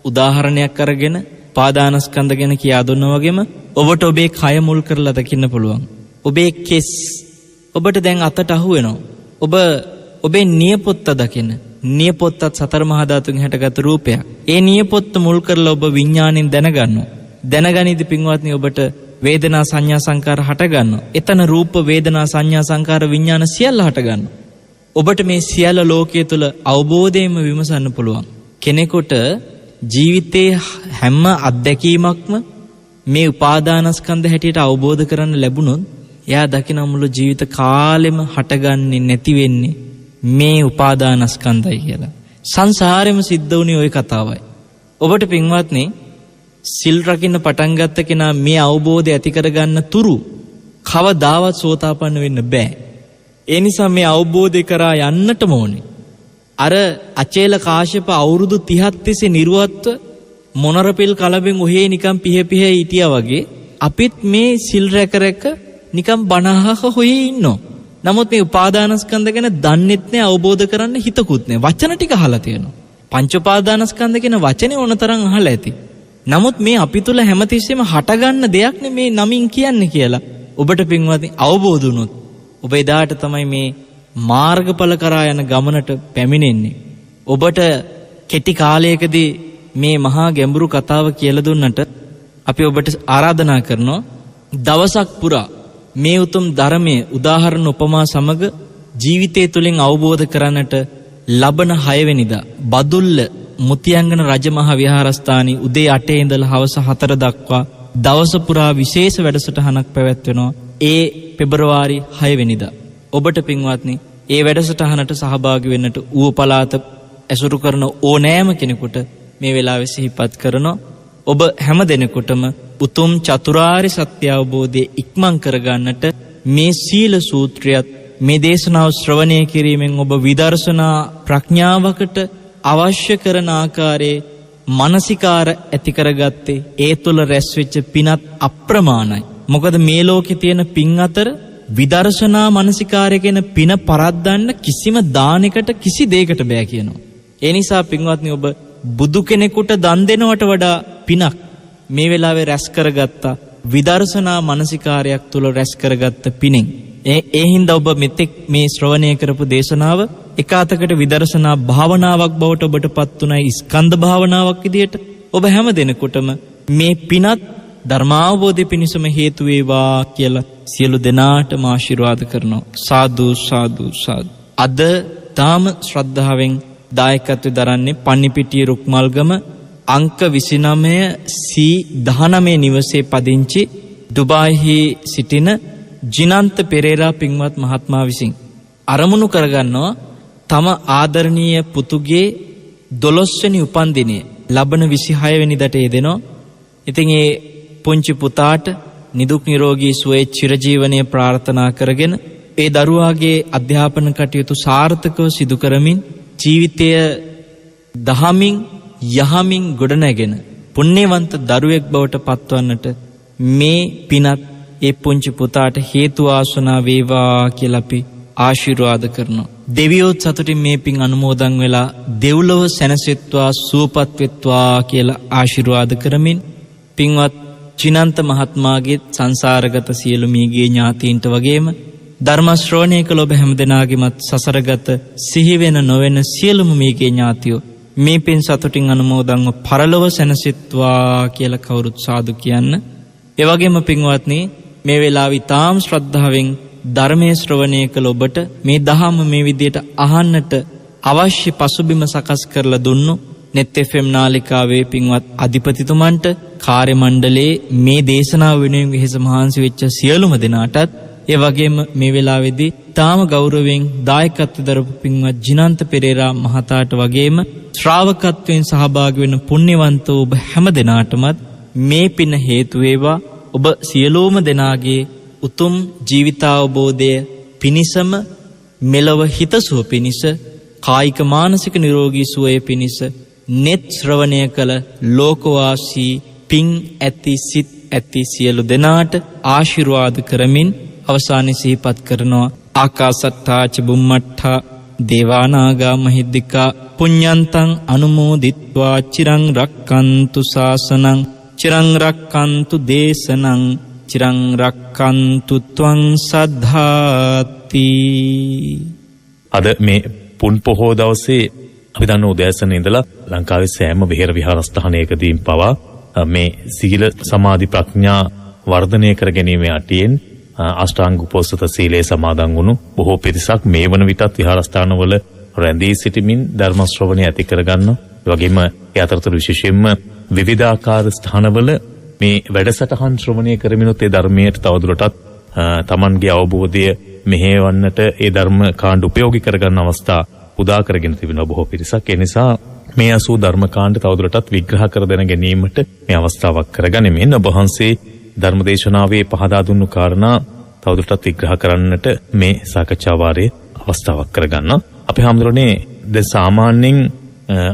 උදාහරණයක් අරගෙන පාදානස්කන්ධ ගැන කියා දුන්නා වගේම ඔබට ඔබේ කය මුල් කරලා දකින්න පුළුවන්. ඔබේ කෙස් ඔබට දැන් අතට අහු වෙනවා. ඔබ ඔබේ නියපොත්ත දකින්න. නියපොත්තත් සතර මහා ධාතුන්ගෙන් හැටගත් රූපයක්. ඒ නියපොත්ත මුල් කරලා ඔබ විඥාණයෙන් දැනගන්නවා. දැනගනිද්දී පින්වත්නි ඔබට වේදනා සංඥා සංකාර හට ගන්නවා. එතන රූප, වේදනා, සංඥා, සංකාර, විඥාන සියල්ල හට ගන්නවා. ඔබට මේ සියල්ල ලෝකයේ තුල අවබෝධයෙන්ම විමසන්න පුළුවන්. කෙනෙකුට ජීවිතේ හැම අත්දැකීමක්ම මේ උපාදානස්කන්ධ හැටියට අවබෝධ කරන්න ලැබුණොත් එයා දකින මුළු ජීවිත කාලෙම හටගන්නේ නැති වෙන්නේ මේ උපාදානස්කන්ධය කියලා. සංසාරෙම සිද්ධ වුණේ ওই කතාවයි. ඔබට පින්වත්නි සිල් රකින්න පටන් ගත්ත කෙනා මේ අවබෝධය ඇති කරගන්න තුරු කවදාවත් සෝතාපන්න වෙන්න බෑ. ඒ නිසා මේ අවබෝධය කරා යන්නටම ඕනේ. අර අචේල කාශ්‍යප අවුරුදු 30ක් තිස්සේ නිර්වත්ව මොනරපිල් කලබෙන් ඔහේ නිකන් පිහ හිටියා වගේ අපිත් මේ සිල් රැක නිකන් බණහක හොයේ ඉන්නෝ. නමුත් මේ උපාදානස්කන්ධ ගැන දන්නෙත් නෑ, අවබෝධ කරන්න හිතකුත් නෑ. වචන ටික අහලා තියෙනවා. පංච උපාදානස්කන්ධ කියන වචනේ ඕනතරම් අහලා ඇති. නමුත් මේ අපි තුල හැමතිස්සෙම හටගන්න දෙයක් නේ මේ නමින් කියන්නේ කියලා ඔබට පින්වත්නි අවබෝධ වුණොත් ඔබ එදාට තමයි මේ මාර්ගඵල කරා යන ගමනට පැමිණෙන්නේ. ඔබට කෙටි කාලයකදී මේ මහා ගැඹුරු කතාව කියලා දුන්නට අපි ඔබට ආරාධනා කරනවා දවසක් පුරා මේ උතුම් ධර්මයේ උදාහරණ උපමා සමග ජීවිතය තුළින් අවබෝධ කරන්නට ලබන 6 වෙනිදා බදුල්ල මුතියංගන රජමහා විහාරස්ථානයේ උදේ 8 ඉඳලා හවස 4 දක්වා දවස පුරා විශේෂ වැඩසටහනක් පැවැත්වෙනවා. ඒ පෙබරවාරි 6 වෙනිදා. ඔබට පින්වත්නි ඒ වැඩසටහනට සහභාගී වෙන්නට ඌව පළාත ඇසුරු කරන ඕනෑම කෙනෙකුට මේ වෙලාවේ සිහිපත් කරනවා. ඔබ හැම දිනෙකටම උතුම් චතුරාර්ය සත්‍ය අවබෝධය ඉක්මන් කරගන්නට මේ සීල සූත්‍රයත් මේ දේශනාව ශ්‍රවණය කිරීමෙන් ඔබ විදර්ශනා ප්‍රඥාවකට අවශ්‍ය කරන ආකාරයේ මානසිකාර ඇති කරගත්තේ ඒ තුළ රැස් වෙච්ච පිනත් අප්‍රමාණයි. මොකද මේ ලෝකේ තියෙන පින් අතර විදර්ශනා මානසිකාරය කියන පින පරද්දන්න කිසිම දානයකට කිසි දෙයකට බෑ කියනවා. ඒ නිසා පින්වත්නි ඔබ බුදු කෙනෙකුට දන් දෙනවට වඩා පිනක් මේ වෙලාවේ රැස් කරගත්තා විදර්ශනා මානසිකාරයක් තුළ රැස් කරගත්ත පිනෙන්. ඒ හින්දා ඔබ මෙතෙක් මේ ශ්‍රවණය කරපු දේශනාව එකාතකට විදර්ශනා භාවනාවක් බවට ඔබට පත් උනායි, ස්කන්ධ භාවනාවක් විදියට. ඔබ හැම දිනෙකටම මේ පිනත් ධර්මාවබෝධය පිණිසම හේතු වේවා කියලා සියලු දෙනාටම ආශිර්වාද කරනවා. සාදු සාදු සාදු. අද තාම ශ්‍රද්ධාවෙන් දායකත්වයෙන් දරන්නේ පන්නිපිටිය රුක්මල්ගම අංක 29 C19 නිවසේ පදිංචි ඩුබායිහි සිටින ජිනන්ත පෙරේරා පින්වත් මහත්මයා විසින් අරමුණු කරගන්නවා තම ආදරණීය පුතුගේ 12 වෙනි උපන්දිනය ලබන 26 වෙනිදාට යෙදෙනවා. ඉතින් ඒ පුංචි පුතාට නිදුක් නිරෝගී සුවය චිරජීවනයේ ප්‍රාර්ථනා කරගෙන ඒ දරුවාගේ අධ්‍යාපන කටයුතු සාර්ථකව සිදු කරමින් ජීවිතය දහමින් යහමින් ගොඩනැගෙන පුණ්‍යවන්ත දරුවෙක් බවට පත්වන්නට මේ පිනත් ඒ පුංචි පුතාට හේතු ආසනා වේවා කියලා අපි ආශිර්වාද කරනවා. දෙවියොත් සතුටින් මේ පින් අනුමෝදන් වෙලා දෙව්ලොව සැනසෙත්වා සුවපත් වෙත්වා කියලා ආශිර්වාද කරමින් පින්වත් චිනන්ත මහත්මයාගේ සංසාරගත සියලු මියගිය ඥාතීන්ට වගේම ධර්ම ශ්‍රවණය කළ ඔබ හැමදෙනාගේමත් සසරගත සිහි වෙන නොවන සියලුම මියගිය ඥාතියෝ මේ පින් සතුටින් අනුමෝදන්ව පරලොව සැනසෙත්වා කියලා කවුරුත් සාදු කියන්න. ඒ වගේම පින්වත්නි මේ වෙලාවේ තාම ශ්‍රද්ධාවෙන් ධර්මයේ ශ්‍රවණය කළ ඔබට මේ දහම මේ විදියට අහන්නට අවශ්‍ය පසුබිම සකස් කරලා දුන්නු net fm නාලිකාවේ පින්වත් අධිපතිතුමන්ට කාර්ය මණ්ඩලයේ මේ දේශනාව වෙනුවෙන් වෙහෙස මහන්සි වෙච්ච සියලුම දෙනාටත් ඒ වගේම මේ වෙලාවේදී තාම ගෞරවයෙන් දායකත්ව දරපු පින්වත් ජිනන්ත පෙරේරා මහතාට වගේම ශ්‍රාවකත්වයෙන් සහභාගී වෙන පුණ්‍යවන්ත ඔබ හැම දෙනාටමත් මේ පින හේතු වේවා. ඔබ සියලුම දෙනාගේ උතුම් ජීවිතාවබෝධය පිණිසම මෙලව හිතසුව පිණිස කායික මානසික නිරෝගී සුවය පිණිස net ශ්‍රවණය කළ ලෝකවාසී පින් ඇති සිත් ඇති සියලු දෙනාට ආශිර්වාද කරමින් අවසානයේ සිහිපත් කරනවා ආකාසත්තා ච බුම්මට්ඨා දේවානාගා මහිද්దికා පුඤ්ඤන්තං අනුමෝදිත්වා චිරං රක්칸තු ශාසනං චිරං රක්칸තු දේශනං චිරං රක්칸තු ත්වං සද්ධාති. අද මේ පුන් පොහෝ දවසේ අපි දන්න උදෑසන ඉඳලා ලංකාවේ සෑම විහෙර විහාරස්ථානයකදීම පවා මේ සීල සමාධි ප්‍රඥා වර්ධනය කර ගැනීමේ අටියෙන් අෂ්ටාංග උපෝසත සීලයේ සමාදන් වුණු බොහෝ පිරිසක් මේ වන විටත් විහාරස්ථානවල රැඳී සිටමින් ධර්ම ශ්‍රවණය ඇති කරගන්නවා. ඒ වගේම ඒ අතරතුර විශේෂයෙන්ම විවිධාකාර ස්ථානවල මේ වැඩසටහන් ශ්‍රවණය කරමිනුත් ඒ ධර්මයට තවදුරටත් තමන්ගේ අවබෝධය මෙහෙවන්නට ඒ ධර්ම කාණ්ඩ උපයෝගී කරගන්න අවස්ථා උදා කරගෙන තිබෙනවා බොහෝ පිරිසක්. ඒ නිසා මේ 80 ධර්ම කාණ්ඩ තවදුරටත් විග්‍රහ කර දැන ගැනීමට මේ අවස්ථාවක් කරගනිමින් ඔබ වහන්සේ ධර්මදේශනාවේ පහදා දුන්නු කාරණා තවදුරටත් විග්‍රහ කරන්නට මේ සාකච්ඡා වාරයේ අවස්ථාවක් කරගන්නවා. අපි හැමදෙරෝනේ දැන් සාමාන්‍යයෙන්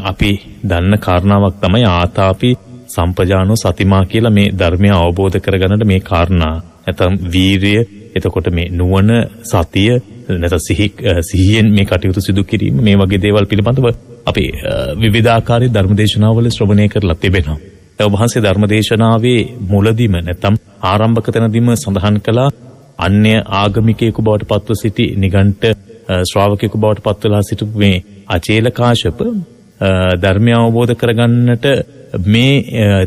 අපි දන්න කාරණාවක් තමයි ආතාපි සම්පජානෝ සතිමා කියලා මේ ධර්මය අවබෝධ කරගන්නට මේ කාරණා නැත්නම් වීරිය, එතකොට මේ නුවණ, සතිය නැත්නම් සිහියෙන් මේ කටයුතු සිදු කිරීම මේ වගේ දේවල් පිළිබඳව අපි විවිධාකාරී ධර්මදේශනාවල ශ්‍රවණය කරලා තිබෙනවා. ඒ වහන්සේ ධර්මදේශනාවේ මුලදීම නැත්නම් ආරම්භක තැනදීම සඳහන් කළා අන්‍ය ආගමිකයෙකු බවට පත්ව සිටි නිගණ්ඨ ශ්‍රාවකයෙකු බවට පත් වෙලා සිටපු මේ අචේල කාශ්‍යප ධර්මය අවබෝධ කරගන්නට මේ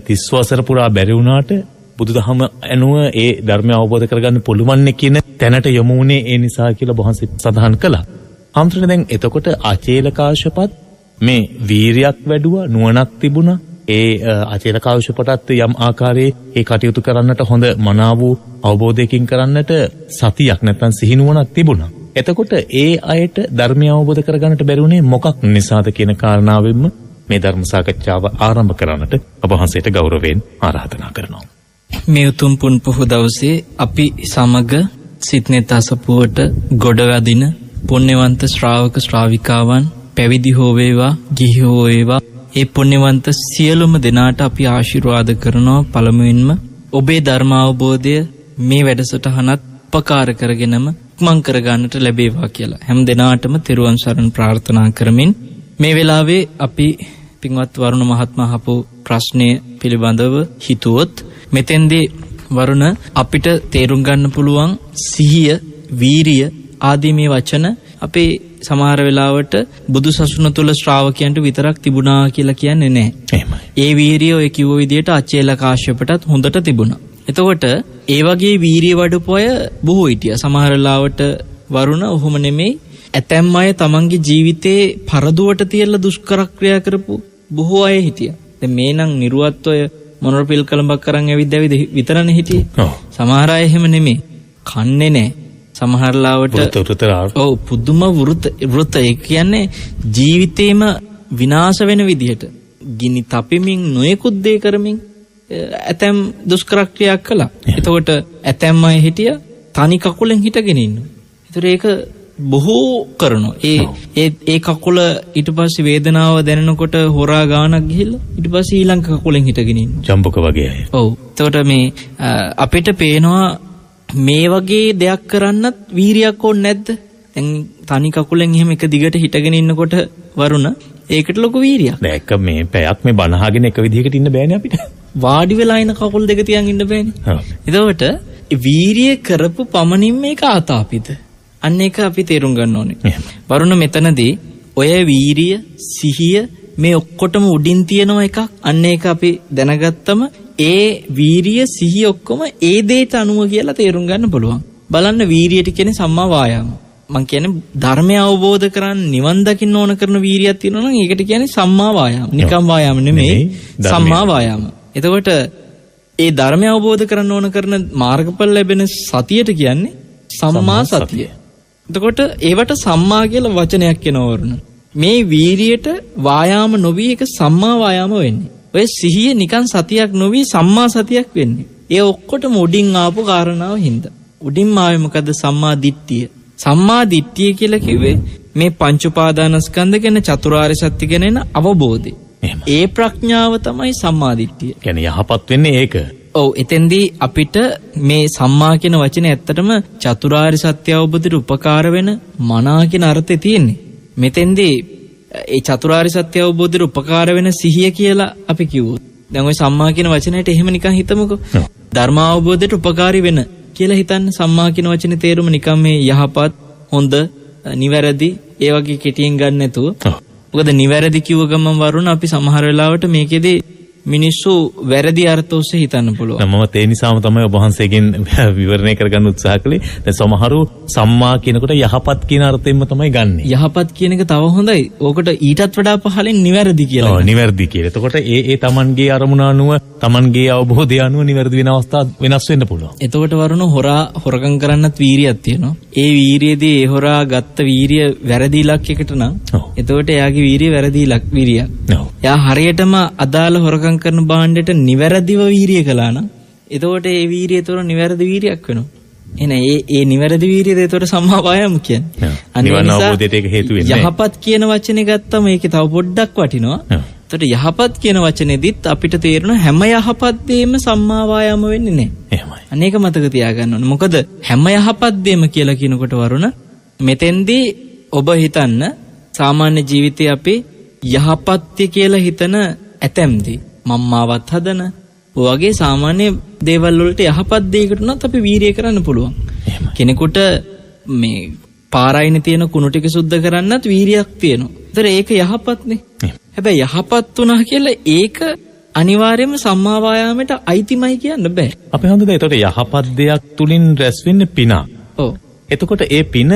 30 වසර පුරා බැරි වුණාට බුදුදහම ඇනුව ඒ ධර්මය අවබෝධ කරගන්න පුළුවන් කියන තැනට යමු වුණේ ඒ නිසා කියලා වහන්සේ සඳහන් කළා. ආම්ත්‍රණ දැන් එතකොට අචේල කාශ්‍යපත් මේ වීරියක් වැඩුවා, නුවණක් තිබුණා. ඒ අචේල කාශ්‍යපටත් යම් ආකාරයේ ඒ කටයුතු කරන්නට හොඳ මනාව වූ අවබෝධයකින් කරන්නට සතියක් නැත්නම් සිහිනුවණක් තිබුණා. එතකොට ඒ අයට ධර්මය අවබෝධ කරගන්නට බැරි වුණේ මොකක් නිසාද කියන කාරණාවෙන්ම මේ ධර්ම සාකච්ඡාව ආරම්භ කරන්නට ඔබ වහන්සේට ගෞරවයෙන් ආරාධනා කරනවා. මේ උතුම් පුන් පොහොය දවසේ අපි සමග සිත්නෙත් අසපුවට ගොඩ වදින පුණ්‍යවන්ත ශ්‍රාවක ශ්‍රාවිකාවන් පැවිදි හෝ වේවා, ගිහි හෝ වේවා, ඒ පුණ්‍යවන්ත සියලුම දෙනාට අපි ආශිර්වාද කරනවා. පළමුවෙන්ම ඔබේ ධර්ම අවබෝධය මේ වැඩසටහනත් උපකාර කරගෙනම ඉක්මන් කරගන්නට ලැබේවා කියලා හැම දිනාටම තෙරුවන් සරණ ප්‍රාර්ථනා කරමින් මේ වෙලාවේ අපි පින්වත් වරුණ මහත්මයා අහපු ප්‍රශ්නය පිළිබඳව හිතුවොත් මෙතෙන්දී වරුණ අපිට තේරුම් ගන්න පුළුවන් සිහිය, වීරිය ආදී මේ වචන අපේ සමහර වෙලාවට බුදු සසුන තුල ශ්‍රාවකයන්ට විතරක් තිබුණා කියලා කියන්නේ නැහැ. එහෙමයි. ඒ වීරිය ඔය කිව්ව විදිහට අචේල කාශ්‍යපටත් හොඳට තිබුණා. එතකොට ඒ වගේ වීරිය වඩපු අය බොහෝ හිටියා. සමහර වෙලාවට වරුණ ඔහොම නෙමෙයි, ඇතැම් අය තමන්ගේ ජීවිතේ පරදුවට තියලා දුෂ්කර ක්‍රියා කරපු බොහෝ අය හිටියා. දැන් මේ නම් නිර්වත් ඔය මොනර පිල් කලඹක් කරන් ඇවිත් විතරනේ හිටියේ. සමහර අය එහෙම නෙමෙයි. කන්නේ නැහැ. සමහර ලාවට ඔව් පුදුම වෘත ඒ කියන්නේ ජීවිතේම විනාශ වෙන විදිහට ගිනි තපෙමින් නොයෙකුත් දේ කරමින් ඇතැම් දුෂ්කර ක්‍රියා කළා. එතකොට ඇතැම් අය හිටියා තනි කකුලෙන් හිටගෙන ඉන්නවා. ඒතර ඒක බොහෝ කරනවා. ඒ කකුල ඊට පස්සේ වේදනාව දැනෙනකොට හොරා ගානක් ගිහිල්ලා ඊට පස්සේ ඊළඟ කකුලෙන් හිටගෙන ඉන්නවා. ජම්බුක වගේ අය. ඔව්. එතකොට මේ අපිට පේනවා මේ වගේ දෙයක් කරන්නත් වීරියක් ඕනේ නැද්ද? දැන් තනි කකුලෙන් එහෙම එක දිගට හිටගෙන ඉන්නකොට වරුණ ඒකට ලොකු වීරියක්. දැක්ක මේ පැයක් මේ බනහගෙන එක විදිහකට ඉන්න බෑනේ අපිට. වාඩි වෙලා ඉන්න කකුල් දෙක තියන් ඉන්න බෑනේ. එතකොට වීරිය කරපු පමණින් මේක ආතාපිත. අන්න ඒක අපි තේරුම් ගන්න ඕනේ. වරුණ මෙතනදී ඔය වීරිය, සිහිය මේ ඔක්කොටම උඩින් තියෙනවා එකක්. අන්න ඒක අපි දැනගත්තම ඒ වීරිය, සිහිය ඔක්කොම ඒ දෙයට අනුව කියලා තේරුම් ගන්න පුළුවන්. බලන්න වීරියට කියන්නේ සම්මා වායාම. මං කියන්නේ ධර්මය අවබෝධ කරන් නිවන් දකින්න ඕන කරන වීරියක් තියෙනවා නම් ඒකට කියන්නේ සම්මා වායාම. නිකම් වායාම නෙමෙයි, සම්මා වායාම. එතකොට ඒ ධර්මය අවබෝධ කරන්න ඕන කරන මාර්ගඵල ලැබෙන සතියට කියන්නේ සම්මා සතිය. එතකොට ඒවට සම්මා කියලා වචනයක් එනවරුන. මේ වීරියට වායාම නොවි එක සම්මා වායාම වෙන්නේ. ඔය සිහිය නිකන් සතියක් නොවි සම්මා සතියක් වෙන්නේ. ඒ ඔක්කොටම උඩින් ආපු කාරණාව හින්දා. උඩින්ම ආවේ මොකද? සම්මා දිට්ඨිය. සම්මා දිට්ඨිය කියලා කිව්වේ මේ පංච උපාදානස්කන්ධ ගැන, චතුරාර්ය සත්‍ය ගැන අවබෝධය. ඒ ප්‍රඥාව තමයි සම්මා දිට්ඨිය. කියන්නේ යහපත් වෙන්නේ ඒක. ඔව්. එතෙන්දී අපිට මේ සම්මා කියන වචනේ ඇත්තටම චතුරාර්ය සත්‍ය අවබෝධයට උපකාර වෙන මනා කියන අර්ථය තියෙන්නේ. මෙතෙන්දී ඒ චතුරාර්ය සත්‍ය අවබෝධයට උපකාර වෙන සිහිය කියලා අපි කිව්වොත් දැන් ওই සම්මා කියන වචනයට එහෙම නිකන් හිතමුකෝ. ධර්ම අවබෝධයට උපකාරී වෙන කියලා හිතන්න. සම්මා කියන වචනේ තේරුම නිකන් මේ යහපත්, හොඳ, නිවැරදි ඒ වගේ කෙටියෙන් ගන්න නැතුව. මොකද නිවැරදි කිව්ව ගමන් වරුණ අපි සමහර වෙලාවට මේකෙදී මිනිස්සු වැරදි අර්ථ ඔස්සේ හිතන්න පුළුවන්. මම ඒ නිසාම තමයි ඔබ වහන්සේගෙන් විවරණය කරගන්න උත්සාහ කළේ. දැන් සමහරු සම්මා කියනකොට යහපත් කියන අර්ථයෙන්ම තමයි ගන්නෙ. යහපත් කියන එක තව හොඳයි. ඕකට ඊටත් වඩා පහලින් නිවැරදි කියලා. ඔව් නිවැරදි කියලා. එතකොට ඒ තමන්ගේ අරමුණ අනුව තමන්ගේ අවබෝධය අනුව නිවැරදි වෙන අවස්ථා වෙනස් වෙන්න පුළුවන්. එතකොට වරුණ හොරකම් කරන්නත් වීරියක් තියෙනවා. ඒ වීරියේදී ඒ හොරා ගත්ත වීරිය වැරදි ඉලක්කයකට නම් එතකොට එයාගේ වීරිය වැරදි වීරියක්. එයා හරියටම අදාළ හොරකම් කරන භාණ්ඩයට නිවැරදිව වීරිය කළා නම් එතකොට ඒ වීරිය තොර නිවැරදි වීරියක් වෙනවා. එහෙනම් ඒ නිවැරදි වීරියද එතකොට සම්මා වායාම කියන්නේ. නිවන අවබෝධයට ඒක හේතු වෙන්නේ. යහපත් කියන වචනේ ගත්තම ඒකේ තව පොඩ්ඩක් වටිනවා. එතකොට යහපත් කියන වචනේදීත් අපිට තේරෙන හැම යහපත් දෙයක්ම සම්මා වායාම වෙන්නේ නැහැ. එහෙමයි. අනේක මතක තියාගන්න ඕනේ. මොකද හැම යහපත් දෙයක්ම කියලා කියනකොට වරුණ මෙතෙන්දී ඔබ හිතන්න සාමාන්‍ය ජීවිතේ අපි යහපත්ය කියලා හිතන ඇතැම්දී මම්මාවත් හදන ඔයගේ සාමාන්‍ය දේවල් වලට යහපත් දෙයකට උනත් අපි වීරිය කරන්න පුළුවන්. කෙනෙකුට මේ පාරයිනේ තියෙන කුණු ටික සුද්ධ කරන්නත් වීරියක් තියෙනවා. ඒතර ඒක යහපත්නේ. හැබැයි යහපත් වුණා කියලා ඒක අනිවාර්යයෙන්ම සම්මා වායාමයට අයිතිමයි කියන්න බෑ. අපි හඳුනන ඒතකොට යහපත් දෙයක් තුලින් රැස් වෙන්නේ පින. ඔව්. එතකොට ඒ පින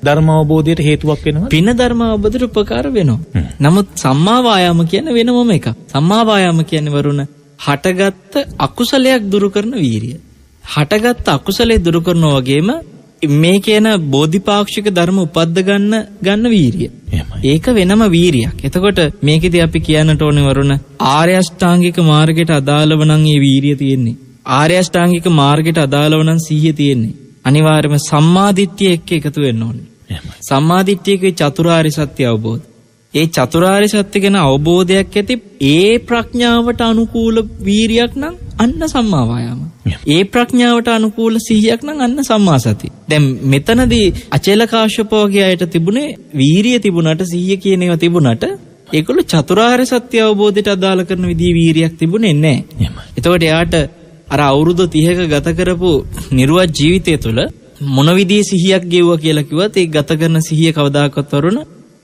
ධර්ම අවබෝධයට හේතුවක් වෙනවා. පින ධර්ම අවබෝධයට උපකාර වෙනවා. නමුත් සම්මා වායාම කියන්නේ වෙනමම එකක්. සම්මා වායාම කියන්නේ වරුණ හටගත්ත අකුසලයක් දුරු කරන වීරිය. හටගත්ත අකුසලයේ දුරු කරනවා වගේම මේ කියන බෝධිපාක්ෂික ධර්ම උපද්ද ගන්න වීරිය. ඒක වෙනම වීරියක්. එතකොට මේකෙදි අපි කියන්නට ඕනේ වරුණ ආර්ය අෂ්ටාංගික මාර්ගයට අදාළව නම් මේ වීරිය තියෙන්නේ. ආර්ය අෂ්ටාංගික මාර්ගයට අදාළව නම් සිහිය තියෙන්නේ. අනිවාර්යයෙන්ම සම්මාදිට්ඨිය එක්ක එකතු වෙන්න ඕනේ. සම්මාදිට්ඨියකේ චතුරාර්ය සත්‍ය අවබෝධ. ඒ චතුරාර්ය සත්‍ය ගැන අවබෝධයක් ඇති ඒ ප්‍රඥාවට අනුකූල වීරියක් නම් අන්න සම්මා වායාම. ඒ ප්‍රඥාවට අනුකූල සිහියක් නම් අන්න සම්මා සති. දැන් මෙතනදී අචේල කාශ්‍යප වගේ අයට තිබුණේ වීරිය තිබුණාට සිහිය කියන ඒවා තිබුණාට ඒගොල්ලෝ චතුරාර්ය සත්‍ය අවබෝධයට අදාළ කරන විදිහේ වීරියක් තිබුණේ නැහැ. එතකොට එයාට අර අවුරුදු 30ක ගත කරපු නිර්වත් ජීවිතය තුළ මොන විදිහේ සිහියක් ගෙවුවා කියලා කිව්වත් ඒ ගත කරන සිහිය කවදාකවත් වරුණ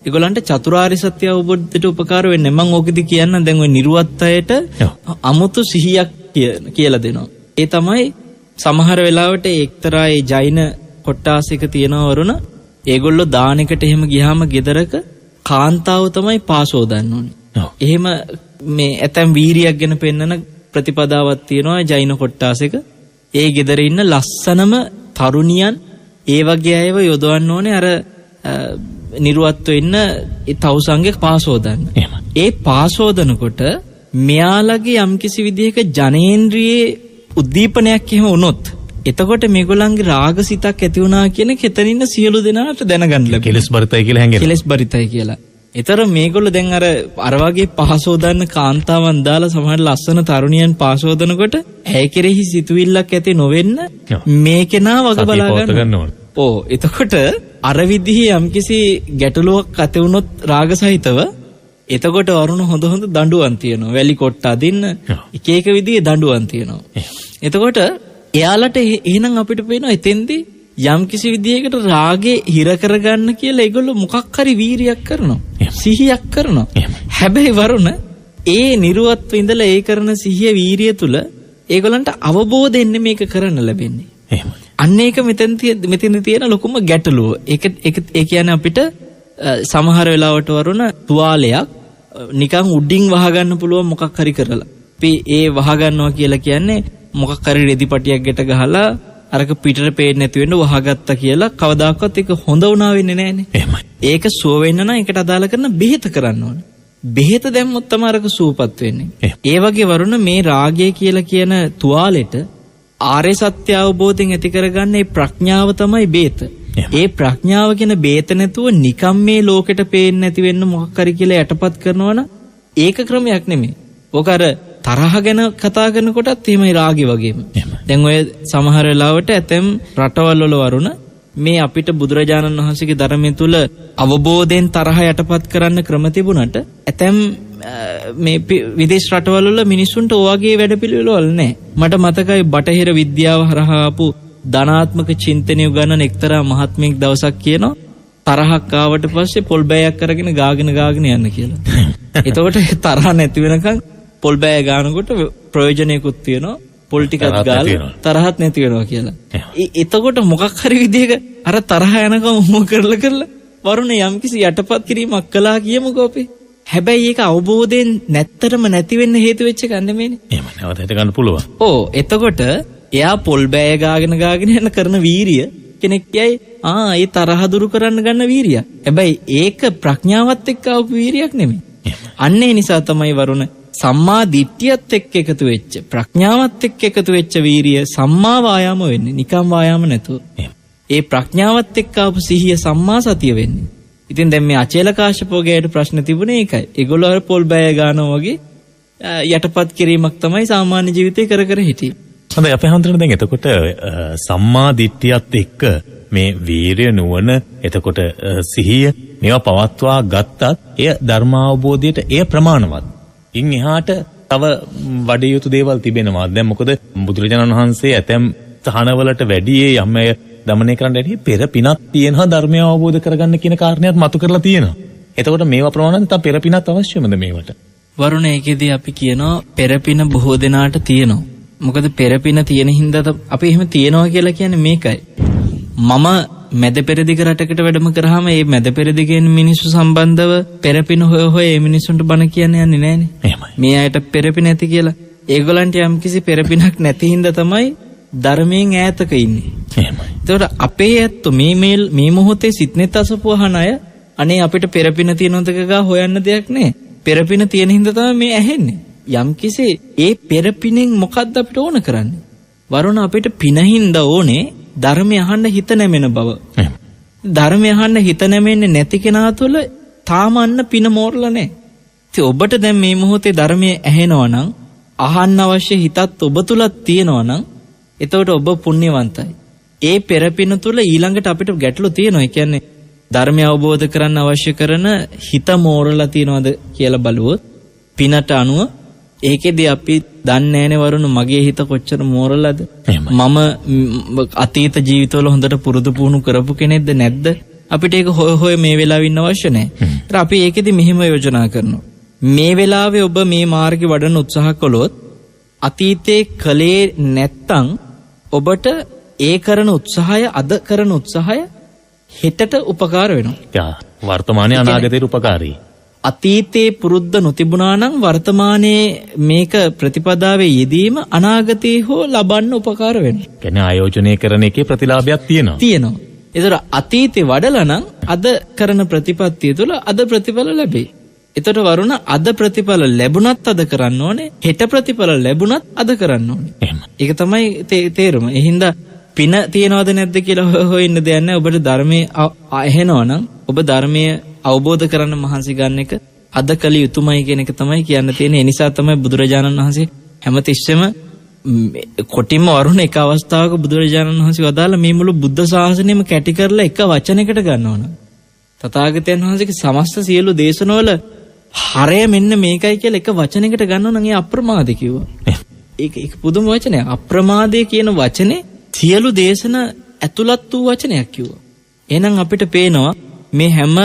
ඒගොල්ලන්ට චතුරාර්ය සත්‍ය අවබෝධයට උපකාර වෙන්නේ. මම ඕකෙදි කියන්න දැන් ওই නිර්වත් අයට අමුතු සිහියක් කියලා දෙනවා. ඒ තමයි සමහර වෙලාවට එක්තරා ඒ ජෛන කොට්ටාසික තියෙනවා වරුණ ඒගොල්ලෝ දානෙකට එහෙම ගියාම ගෙදරක කාන්තාව තමයි පාසෝදන්න ඕනේ. එහෙම මේ ඇතම් වීරියක් ගැන පෙන්නන ප්‍රතිපදාවක් තියෙනවා ජෛන කොට්ටාසික. ඒ ගෙදර ඉන්න ලස්සනම තරුණියන් ඒ වගේ අයව යොදවන්න ඕනේ අර නිර්වත්ව ඉන්න ඒ තවුසන්ගේ පාසෝදන්න. ඒ පාසෝදනකොට මෙයාලගේ යම්කිසි විදිහක ජනේන්ද්‍රියේ උද්දීපනයක් එහෙම වුණොත් එතකොට මේගොල්ලන්ගේ රාගසිතක් ඇති වුණා කියන කෙතනින්න සියලු දෙනාට දැනගන්න ලැබෙනවා. කෙලස් බරිතයි කියලා හැංගෙනවා. කෙලස් බරිතයි කියලා. ඒතර මේගොල්ලෝ දැන් අර වගේ පහසෝදන්න කාන්තාවන් දාලා සමහර ලස්සන තරුණියන් පාසෝදනකොට ඇය කෙරෙහි සිතුවිල්ලක් ඇති නොවෙන්න මේකේනා වග බලා ගන්නවා. ඕ එතකොට අර විදිහේ යම්කිසි ගැටලුවක් ඇති වුණොත් රාගසහිතව එතකොට වරුණ හොඳ දඬුවම් තියෙනවා. වැලි කොට්ට අදින්න එක එක විදිහේ දඬුවම් තියෙනවා. එතකොට එයාලට එහෙනම් අපිට පේනවා එතෙන්දී යම්කිසි විදිහකට රාගේ හිර කරගන්න කියලා ඒගොල්ලෝ මොකක් හරි වීරියක් කරනවා. සිහියක් කරනවා. හැබැයි වරුණ ඒ නිර්වත්ව ඉඳලා ඒ කරන සිහිය වීරිය තුල ඒගොල්ලන්ට අවබෝධයෙන් මේක කරන්න ලැබෙන්නේ. අන්න ඒක මෙතෙන්දී තියෙන ලොකුම ගැටලුව. ඒ කියන්නේ අපිට සමහර වෙලාවට වරුණ තුවාලයක් නිකන් උඩින් වහගන්න පුළුවන් මොකක් හරි කරලා. අපි ඒ වහගන්නවා කියලා කියන්නේ මොකක් හරි රෙදිපටියක් ගැට ගහලා අරක පිටට පේන්නේ නැති වෙන්න වහගත්තා කියලා කවදාකවත් ඒක හොඳ වුණා වෙන්නේ නැහනේ. එහෙමයි. ඒක සුව වෙන්න නම් ඒකට අදාළ කරන බෙහෙත කරන්න ඕනේ. බෙහෙත දැම්මොත් තමයි අරක සුවපත් වෙන්නේ. ඒ වගේ වරුණ මේ රාගය කියලා කියන තුවාලෙට ආර්ය සත්‍ය අවබෝධයෙන් ඇති කරගන්න මේ ප්‍රඥාව තමයි බේත. ඒ ප්‍රඥාව කියන බේත නැතුව නිකම් මේ ලෝකෙට පේන්නේ නැති වෙන්න මොකක් හරි කියලා යටපත් කරනවනම් ඒක ක්‍රමයක් නෙමෙයි. ඕක අර තරහ ගැන කතා කරනකොටත් එහෙමයි රාගය වගේම. දැන් ඔය සමහර වෙලාවට ඇතැම් රටවල් වල වරුණ මේ අපිට බුදුරජාණන් වහන්සේගේ ධර්මය තුල අවබෝධයෙන් තරහ යටපත් කරන්න ක්‍රම තිබුණාට ඇතැම් මේ විදේශ රටවල් වල මිනිස්සුන්ට ඔයගේ වැඩපිළිවෙළවල් නැහැ. මට මතකයි බටහිර විද්‍යාව හරහා ආපු ධනාත්මක චින්තනය උගන්වන එක්තරා මහත්මයෙක් දවසක් කියනවා තරහක් ආවට පස්සේ පොල් බෑයක් අරගෙන ගාගෙන යන්න කියලා. එතකොට තරහ නැති වෙනකන් පොල් බෑ ගන්නකොට ප්‍රයෝජනයකුත් තියෙනවා. පොල් ටිකක් ගාලා තරහත් නැති වෙනවා කියලා. එතකොට මොකක් හරි විදිහක අර තරහ යනකම් මොම කරලා වරුණ යම්කිසි යටපත් කිරීමක් කළා කියමුකෝ අපි. හැබැයි ඒක අවබෝධයෙන් නැත්තරම නැති වෙන්න හේතු වෙච්ච එකක් නෙමෙයිනේ. එහෙම නැවත හිත ගන්න පුළුවන්. එතකොට එයා පොල් බෑ ගාගෙන යන කරන වීරිය කෙනෙක් කියයි ඒ තරහ දුරු කරන්න ගන්න වීරිය. හැබැයි ඒක ප්‍රඥාවත් එක්ක ආපු වීරියක් නෙමෙයි. අන්න ඒ නිසා තමයි වරුණ සම්මා දිට්ඨියත් එක්ක එකතු වෙච්ච ප්‍රඥාවත් එක්ක එකතු වෙච්ච වීරිය සම්මා වායාම වෙන්නේ. නිකම් වායාම නැතුව. ඒ ප්‍රඥාවත් එක්ක ආපු සිහිය සම්මා සතිය වෙන්නේ. ඉතින් දැන් මේ අචේල කාශ්‍යපෝගේට ප්‍රශ්න තිබුණේ ඒකයි. ඒගොල්ලෝ අර පොල් බෑ ගන්නවා වගේ යටපත් කිරීමක් තමයි සාමාන්‍ය ජීවිතේ කර හිටියේ. හොඳයි අපේ හන්දරනේ දැන් එතකොට සම්මා දිට්ඨියත් එක්ක මේ වීරිය නුවණ එතකොට සිහිය මේවා පවත්වා ගත්තත් එය ධර්මාවබෝධයට එය ප්‍රමාණවත්. ඉන් එහාට තව වඩිය යුතු දේවල් තිබෙනවා. දැන් මොකද බුදුරජාණන් වහන්සේ ඇතැම් තහනවලට වැඩියේ යම් අය දමනය කරන්න ඇති පෙර පිනක් තියෙනවා ධර්මය අවබෝධ කරගන්න කියන කාරණයක් මතු කරලා තියෙනවා. එතකොට මේවා ප්‍රමාණවත් නැත්නම් පෙර පිනක් අවශ්‍යමද මේවට? වරුණ ඒකෙදී අපි කියනවා පෙර පින බොහෝ දෙනාට තියෙනවා. මොකද පෙර පින තියෙන හින්දා අපි එහෙම තියනවා කියලා කියන්නේ මේකයි. මම මැද පෙරදිග රටකට වැඩම කරාම මේ මැද පෙරදිගෙන් මිනිස්සු සම්බන්ධව පෙර පින හොය ඒ මිනිස්සුන්ට බණ කියන්න යන්නේ නැහනේ. එහෙමයි. මේ අයට පෙර පින නැති කියලා. ඒගොල්ලන්ට යම්කිසි පෙර පිනක් නැති හින්දා තමයි ධර්මයෙන් ඈතක ඉන්නේ. එහෙමයි. ඒතකොට අපේ ඇත්තෝ මේ මොහොතේ සිත්නෙත් අසපුවහන අය අනේ අපිට පෙර පින තියෙනවද ගා හොයන්න දෙයක් නැහැ. පෙර පින තියෙන හින්දා තමයි මේ ඇහෙන්නේ. යම්කිසි ඒ පෙර පිනෙන් මොකද්ද අපිට ඕන කරන්නේ? වරුණ අපිට පිනින්ද ඕනේ ධර්මය අහන්න හිත නැමෙන බව. ධර්මය අහන්න හිත නැමෙන්නේ නැති කෙනා තුළ තාම අන්න පින මෝරලා නැහැ. ඉතින් ඔබට දැන් මේ මොහොතේ ධර්මය ඇහෙනවා නම් අහන්න අවශ්‍ය හිතත් ඔබ තුලත් තියෙනවා නම් එතකොට ඔබ පුණ්‍යවන්තයි. ඒ පෙර පින තුළ ඊළඟට අපිට ගැටලු තියෙනවා. ඒ කියන්නේ ධර්මය අවබෝධ කරන්න අවශ්‍ය කරන හිත මෝරලා තියනවද කියලා බලුවොත් පිනට අනුව ඒකෙදී අපි දන්නේ නැනේ වරුණ මගේ හිත කොච්චර මෝරලාද මම අතීත ජීවිතවල හොඳට පුරුදු පුහුණු කරපු කෙනෙක්ද නැද්ද අපිට ඒක හොය මේ වෙලාවෙ ඉන්න අවශ්‍ය නැහැ. ඒත් අපි ඒකෙදී මෙහෙම යෝජනා කරනවා. මේ වෙලාවේ ඔබ මේ මාර්ගේ වඩන උත්සාහ කළොත් අතීතේ කලේ නැත්තම් ඔබට ඒ කරන උත්සාහය අද කරන උත්සාහය හෙටට උපකාර වෙනවා. වර්තමානයේ අනාගතයට උපකාරී. අතීතේ පුරුද්ද නොතිබුණා නම් වර්තමානයේ මේක ප්‍රතිපදාවේ යෙදීම අනාගතේ හෝ ලබන්න උපකාර වෙනවා. කියන්නේ ආයෝජනය කරන එකේ ප්‍රතිලාභයක් තියෙනවා. ඒතර අතීතේ වඩලා නම් අද කරන ප්‍රතිපත්තිය තුළ අද ප්‍රතිඵල ලැබේ. ඒතර වරුණ අද ප්‍රතිඵල ලැබුණත් අද කරන්න ඕනේ. හෙට ප්‍රතිඵල ලැබුණත් අද කරන්න ඕනේ. ඒක තමයි තේරුම. ඒ හින්දා පින තියනවද නැද්ද කියලා හොයන්න දෙයක් නැහැ. ඔබට ධර්මයේ ඇහෙනවා නම් ඔබ ධර්මයේ අවබෝධ කරන්න මහන්සි ගන්න එක අද කළ යුතුමයි කියන එක තමයි කියන්න තියෙන්නේ. ඒ නිසා තමයි බුදුරජාණන් වහන්සේ හැමතිස්සෙම කොටින්ම වරුණ එක අවස්ථාවක බුදුරජාණන් වහන්සේ වදාළ මේ මුළු බුද්ධ ශාසනයම කැටි කරලා එක වචනයකට ගන්නවන. තථාගතයන් වහන්සේගේ සමස්ත සියලු දේශනවල හරය මෙන්න මේකයි කියලා එක වචනයකට ගන්නව නම් ඒ අප්‍රමාද කිව්වා. ඒක පුදුම වචනයක්. අප්‍රමාදය කියන වචනේ සියලු දේශන ඇතුළත් වූ වචනයක් කිව්වා. එහෙනම් අපිට පේනවා මේ හැම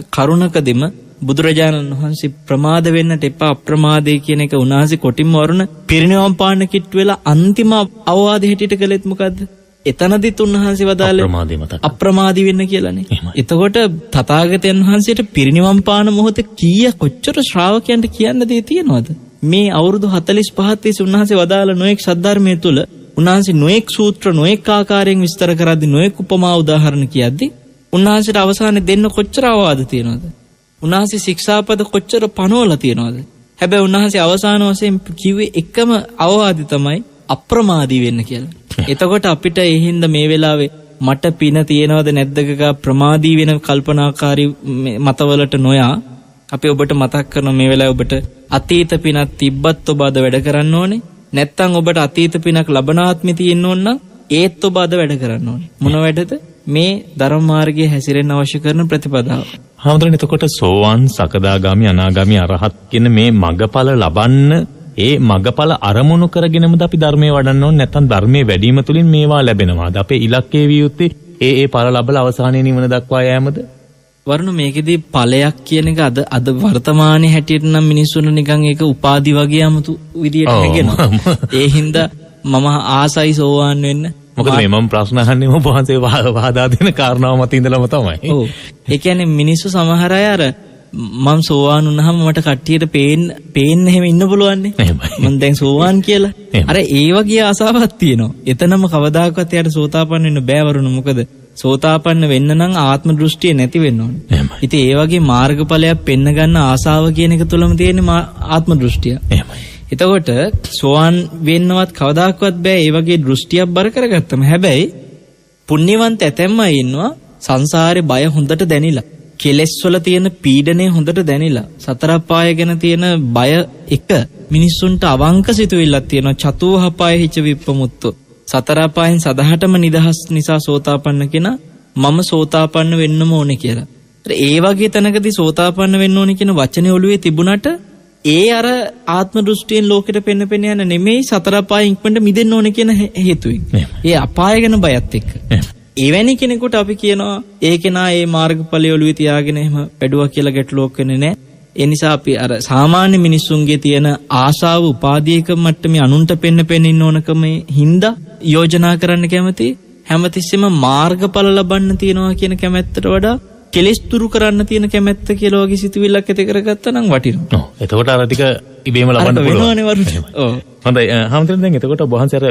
කරුණකදීම බුදුරජාණන් වහන්සේ ප්‍රමාද වෙන්නට එපා අප්‍රමාදේ කියන එක උන්වහන්සේ කොටින්ම වරුණ පිරිනිවන් පාන්න කිට්ටු වෙලා අන්තිම අවවාද හැටියට කළෙත් මොකද්ද? එතනදිත් උන්වහන්සේ වදාළේ අප්‍රමාදී වෙන්න කියලානේ. එතකොට තථාගතයන් වහන්සේට පිරිනිවන් පාන මොහොතේ කොච්චර ශ්‍රාවකයන්ට කියන්න දේ තියෙනවද? මේ අවුරුදු 45 තිස්සේ උන්වහන්සේ වදාළ නොඑක් සද්ධර්මයේ තුල උන්වහන්සේ නොඑක් සූත්‍ර නොඑක් ආකාරයෙන් විස්තර කරද්දී නොඑක් උපමා උදාහරණ කියද්දී උන්වහන්සේට අවසානයේ දෙන්න කොච්චර අවවාද තියෙනවද? උන්වහන්සේ ශික්ෂාපද කොච්චර පනවලා තියෙනවද? හැබැයි උන්වහන්සේ අවසාන වශයෙන් කිව්වේ එකම අවවාදය තමයි අප්‍රමාදී වෙන්න කියලා. එතකොට අපිට ඒ හින්දා මේ වෙලාවේ මට පින තියෙනවද නැද්දක ප්‍රමාදී වෙන කල්පනාකාරී මතවලට නොයා අපි ඔබට මතක් කරන මේ වෙලාවේ ඔබට අතීත පිනක් තිබ්බත් ඔබ අද වැඩ කරන්න ඕනේ. නැත්තම් ඔබට අතීත පිනක් ලබනාත්මේ තියෙන්න ඕන නම් ඒත් ඔබ අද වැඩ කරන්න ඕනේ. මොන වැඩද? මේ ධර්ම මාර්ගයේ හැසිරෙන්න අවශ්‍ය කරන ප්‍රතිපදාව. හාමුදුරනේ එතකොට සෝවාන් සකදාගාමි අනාගාමි අරහත් කියන මේ මගඵල ලබන්න ඒ මගඵල අරමුණු කරගෙනමද අපි ධර්මයේ වඩන්න ඕනේ නැත්නම් ධර්මයේ වැඩිම තුලින් මේවා ලැබෙනවාද? අපේ ඉලක්කයේ විය යුත්තේ ඒ ඵල ලැබලා අවසානයේ නිවන දක්වා යෑමද? වරුණ මේකෙදී ඵලයක් කියන එක අද වර්තමානයේ හැටියට නම් මිනිස්සුන්ට නිකන් ඒක උපාදි වගේ 아무තු විදියට නැගෙනවා. ඒ හින්දා මම ආසයි සෝවාන් වෙන්න. මොකද මේ මම ප්‍රශ්න අහන්නේ ඔබ වහන්සේ වහදා දෙන කාරණාව මත ඉඳලම තමයි. ඔව්. ඒ කියන්නේ මිනිස්සු සමහර අය අර මම සෝවාන් වුණාම මට කට්ටියට පේන්න එහෙම ඉන්න පුළුවන් නේ. මම දැන් සෝවාන් කියලා. අර ඒ වගේ ආසාවක් තියෙනවා. එතනම කවදාකවත් එයාට සෝතාපන්න වෙන්න බෑ වරුණ. මොකද සෝතාපන්න වෙන්න නම් ආත්ම දෘෂ්ටිය නැති වෙන්න ඕනේ. ඉතින් ඒ වගේ මාර්ගඵලයක් පෙන්න ගන්න ආසාව කියන එක තුළම තියෙන ආත්ම දෘෂ්ටිය. එතකොට සෝවාන් වෙන්නවත් කවදාකවත් බෑ ඒ වගේ දෘෂ්ටියක් බර කරගත්තම. හැබැයි පුණ්‍යවන්ත ඇතැම්ම ඉන්නවා සංසාරේ බය හොඳට දැනිලා. කෙලෙස් වල තියෙන පීඩනය හොඳට දැනිලා. සතර අපාය ගැන තියෙන බය එක මිනිස්සුන්ට අවංක සිතුවිල්ලක් තියෙනවා. චතුවහපාය හිච විප්පමුත්තෝ. සතර අපායන් සදහටම නිදහස් නිසා සෝතාපන්න කෙනා මම සෝතාපන්න වෙන්නම ඕනේ කියලා. ඒ වගේ තැනකදී සෝතාපන්න වෙන්න ඕනේ කියන වචනේ ඔළුවේ තිබුණට ඒ අර ආත්ම දෘෂ්ටියෙන් ලෝකෙට පෙන්න යන නෙමෙයි සතර අපායෙන් ඉක්මනට මිදෙන්න ඕනේ කියන හේතුවෙන්. ඒ අපාය ගැන බයත් එක්ක. එවැනි කෙනෙකුට අපි කියනවා ඒ කෙනා ඒ මාර්ගඵලය ඔළුවේ තියාගෙන එහෙම වැඩුවා කියලා ගැටලුවක් වෙන්නේ නැහැ. ඒ නිසා අපි අර සාමාන්‍ය මිනිස්සුන්ගේ තියෙන ආශාව උපාදීයක මට්ටමේ අනුන්ට පෙන්න ඉන්න ඕනකම හින්දා යෝජනා කරන්න කැමති හැමතිස්සෙම මාර්ගඵල ලබන්න තියනවා කියන කැමැත්තට වඩා කෙලෙස් දුරු කරන්න තියෙන කැමැත්ත කියලා වගේ සිතුවිල්ලක් ඇති කරගත්තා නම් වටිනවා. ඔව්. එතකොට අර ටික ඉබේම ලබන්න පුළුවන්. ඔව්. හොඳයි. හැමතිස්සෙම දැන් එතකොට ඔබ වහන්සේ අර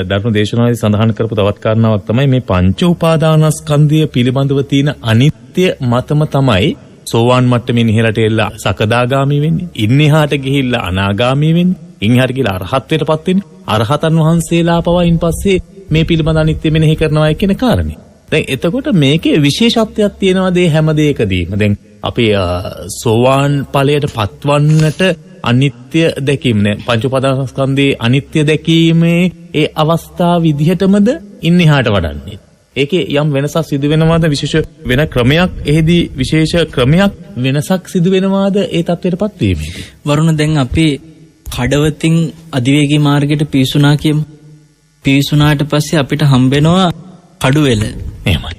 ධර්ම දේශනාවේදී සඳහන් කරපු තවත් කාරණාවක් තමයි මේ පංච උපාදානස්කන්ධය පිළිබඳව තියෙන අනිත්‍ය මතම තමයි සෝවාන් මට්ටමින් ඉහළට එල්ලා සකදාගාමී වෙන්නේ. ඉන්නහාට ගිහිල්ලා අනාගාමී වෙන්නේ. ඉන්හාට ගිහිල්ලා අරහත්ත්වයටපත් වෙන්නේ. අරහතන් වහන්සේලා පවා ඉන්පස්සේ මේ පිළිබඳ අනිත්‍ය මෙනෙහි කරනවා කියන කාරණේ. දැන් එතකොට මේකේ විශේෂත්වයක් තියෙනවා දේ හැම දෙයකදීම. දැන් අපි සෝවාන් ඵලයට පත්වන්නට අනිත්‍ය දැකීම නේ පංච උපාදානස්කන්ධයේ අනිත්‍ය දැකීමේ ඒ අවස්ථාව විදිහටමද ඉන්නහාට වඩන්නේ. ඒකේ යම් වෙනසක් සිදු වෙනවාද විශේෂ වෙන ක්‍රමයක් එහෙදී විශේෂ ක්‍රමයක් වෙනසක් සිදු වෙනවාද ඒ තත්ත්වයටපත් වීමේදී? වරුණ දැන් අපි කඩවතින් අධිවේගී මාර්ගයට පිවිසුණා කියමු. පිවිසුණාට පස්සේ අපිට හම්බෙනවා කඩුවෙල. එහෙමයි.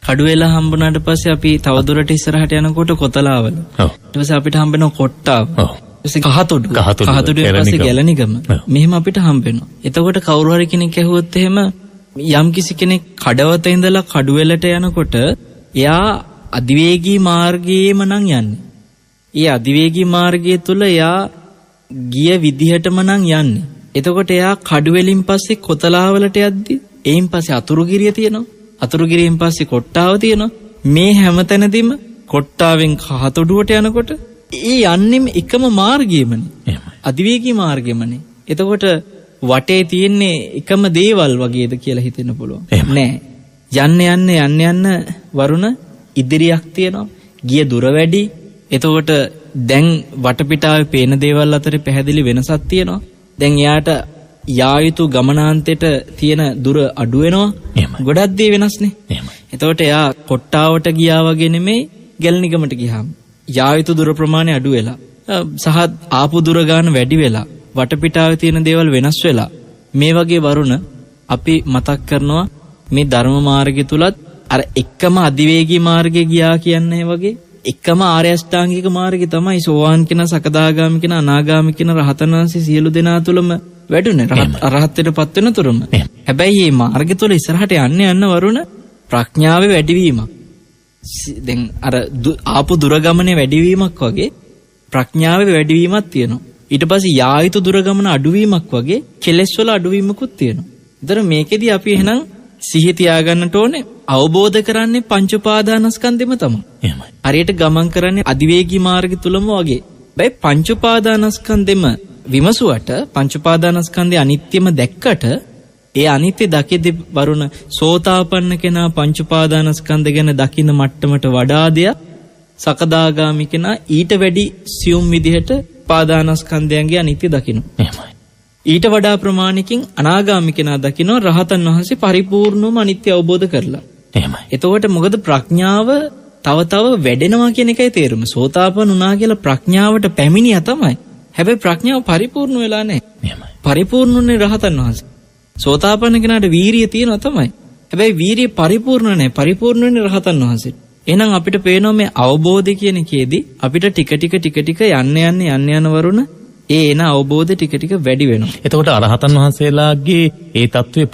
කඩුවෙල හම්බුණාට පස්සේ අපි තවදුරට ඉස්සරහට යනකොට කොතලාවල. ඔව්. ඊට පස්සේ අපිට හම්බෙනවා කොට්ටාව. ඔව්. ඊට පස්සේ කහතොඩු ඊපස්සේ ගැලනිගම. මෙහෙම අපිට හම්බෙනවා. එතකොට කවුරු හරි කෙනෙක් ඇහුවොත් එහෙම යම් කිසි කෙනෙක් කඩවත ඉඳලා කඩුවෙලට යනකොට එයා අධිවේගී මාර්ගයේම නම් යන්නේ. ඒ අධිවේගී මාර්ගය තුල එයා ගිය විදිහටම නම් යන්නේ. එතකොට එයා කඩුවෙලින් පස්සේ කොතලාවලට යද්දි එයින් පස්සේ අතුරුගිරිය තියෙනවා. අතුරුගිරියෙන් පස්සේ කොට්ටාව තියෙනවා. මේ හැමතැනදීම කොට්ටාවෙන් කහතොඩුවට යනකොට ඒ යන්නෙම එකම මාර්ගයමනේ. අධිවේගී මාර්ගෙමනේ. එතකොට වටේ තියෙන්නේ එකම දේවල් වගේද කියලා හිතෙන්න පුළුවන්. නෑ. යන්න වරුණ ඉදිරියක් තියෙනවා. ගිය දුර වැඩි. එතකොට දැන් වටපිටාවේ පේන දේවල් අතර පැහැදිලි වෙනසක් තියෙනවා. දැන් එයාට යා යුතු ගමනාන්තයට තියෙන දුර අඩු වෙනවා. ගොඩක් දේ වෙනස්නේ. එතකොට එයා කොට්ටාවට ගියා වගේ නෙමෙයි ගැලනිගමට ගියාම. යා යුතු දුර ප්‍රමාණය අඩු වෙලා සහ ආපු දුර ගන්න වැඩි වෙලා වටපිටාවේ තියෙන දේවල් වෙනස් වෙලා මේ වගේ වරුණ අපි මතක් කරනවා මේ ධර්ම මාර්ගය තුලත් අර එකම අධිවේගී මාර්ගයේ ගියා කියන්නේ වගේ එකම ආර්ය අෂ්ටාංගික මාර්ගය තමයි සෝවාන් කියන සකදාගාමි කියන අනාගාමි කියන රහතන් වහන්සේ සියලු දෙනා තුලම වැඩුණේ අරහත්ත්වයටපත් වෙන තුරුම. හැබැයි මේ මාර්ගය තුල ඉස්සරහට යන්න වරුණ ප්‍රඥාවේ වැඩිවීමක්. දැන් අර ආපු දුර ගමනේ වැඩිවීමක් වගේ ප්‍රඥාවේ වැඩිවීමක් තියෙනවා. ඊට පස්සේ යා යුතු දුර ගමන අඩුවීමක් වගේ කෙලෙස් වල අඩුවීමකුත් තියෙනවා. ඒතර මේකෙදි අපි එහෙනම් සිහිය තියාගන්නට ඕනේ අවබෝධ කරන්නේ පංච උපාදානස්කන්ධෙම තමයි. එහෙමයි. හරියට ගමන් කරන්නේ අධිවේගී මාර්ගය තුලම වගේ. බයි පංච උපාදානස්කන්ධෙම විමසුවට පංච උපාදානස්කන්ධය අනිත්‍යම දැක්කට ඒ අනිත්‍ය දකිද්දි වරුණ සෝතාපන්න කෙනා පංච උපාදානස්කන්ධ ගැන දකින්න මට්ටමට වඩා දෙයක් සකදාගාමි කෙනා ඊට වැඩි සියුම් විදිහට උපාදානස්කන්ධයන්ගේ අනිත්‍ය දකින්න. එහෙමයි. ඊට වඩා ප්‍රමාණිකින් අනාගාමි කෙනා දකින්න රහතන් වහන්සේ පරිපූර්ණවම අනිත්‍ය අවබෝධ කරලා. එහෙමයි. එතකොට මොකද ප්‍රඥාව තව වැඩෙනවා කියන එකයි තේරුම. සෝතාපන්න වුණා කියලා ප්‍රඥාවට පැමිණියා තමයි. හැබැයි ප්‍රඥාව පරිපූර්ණ වෙලා නැහැ. එහෙමයි. පරිපූර්ණුනේ රහතන් වහන්සේ. සෝතාපන්න කෙනාට වීරිය තියෙනවා තමයි. හැබැයි වීරිය පරිපූර්ණ නැහැ. පරිපූර්ණ වෙන්නේ රහතන් වහන්සේ. එහෙනම් අපිට පේනවා මේ අවබෝධය කියන එකේදී අපිට ටික ටික යන්න වරුණ ඒ එන අවබෝධය ටික ටික වැඩි වෙනවා. එතකොට අරහතන් වහන්සේලාගේ ඒ தત્ත්වයේ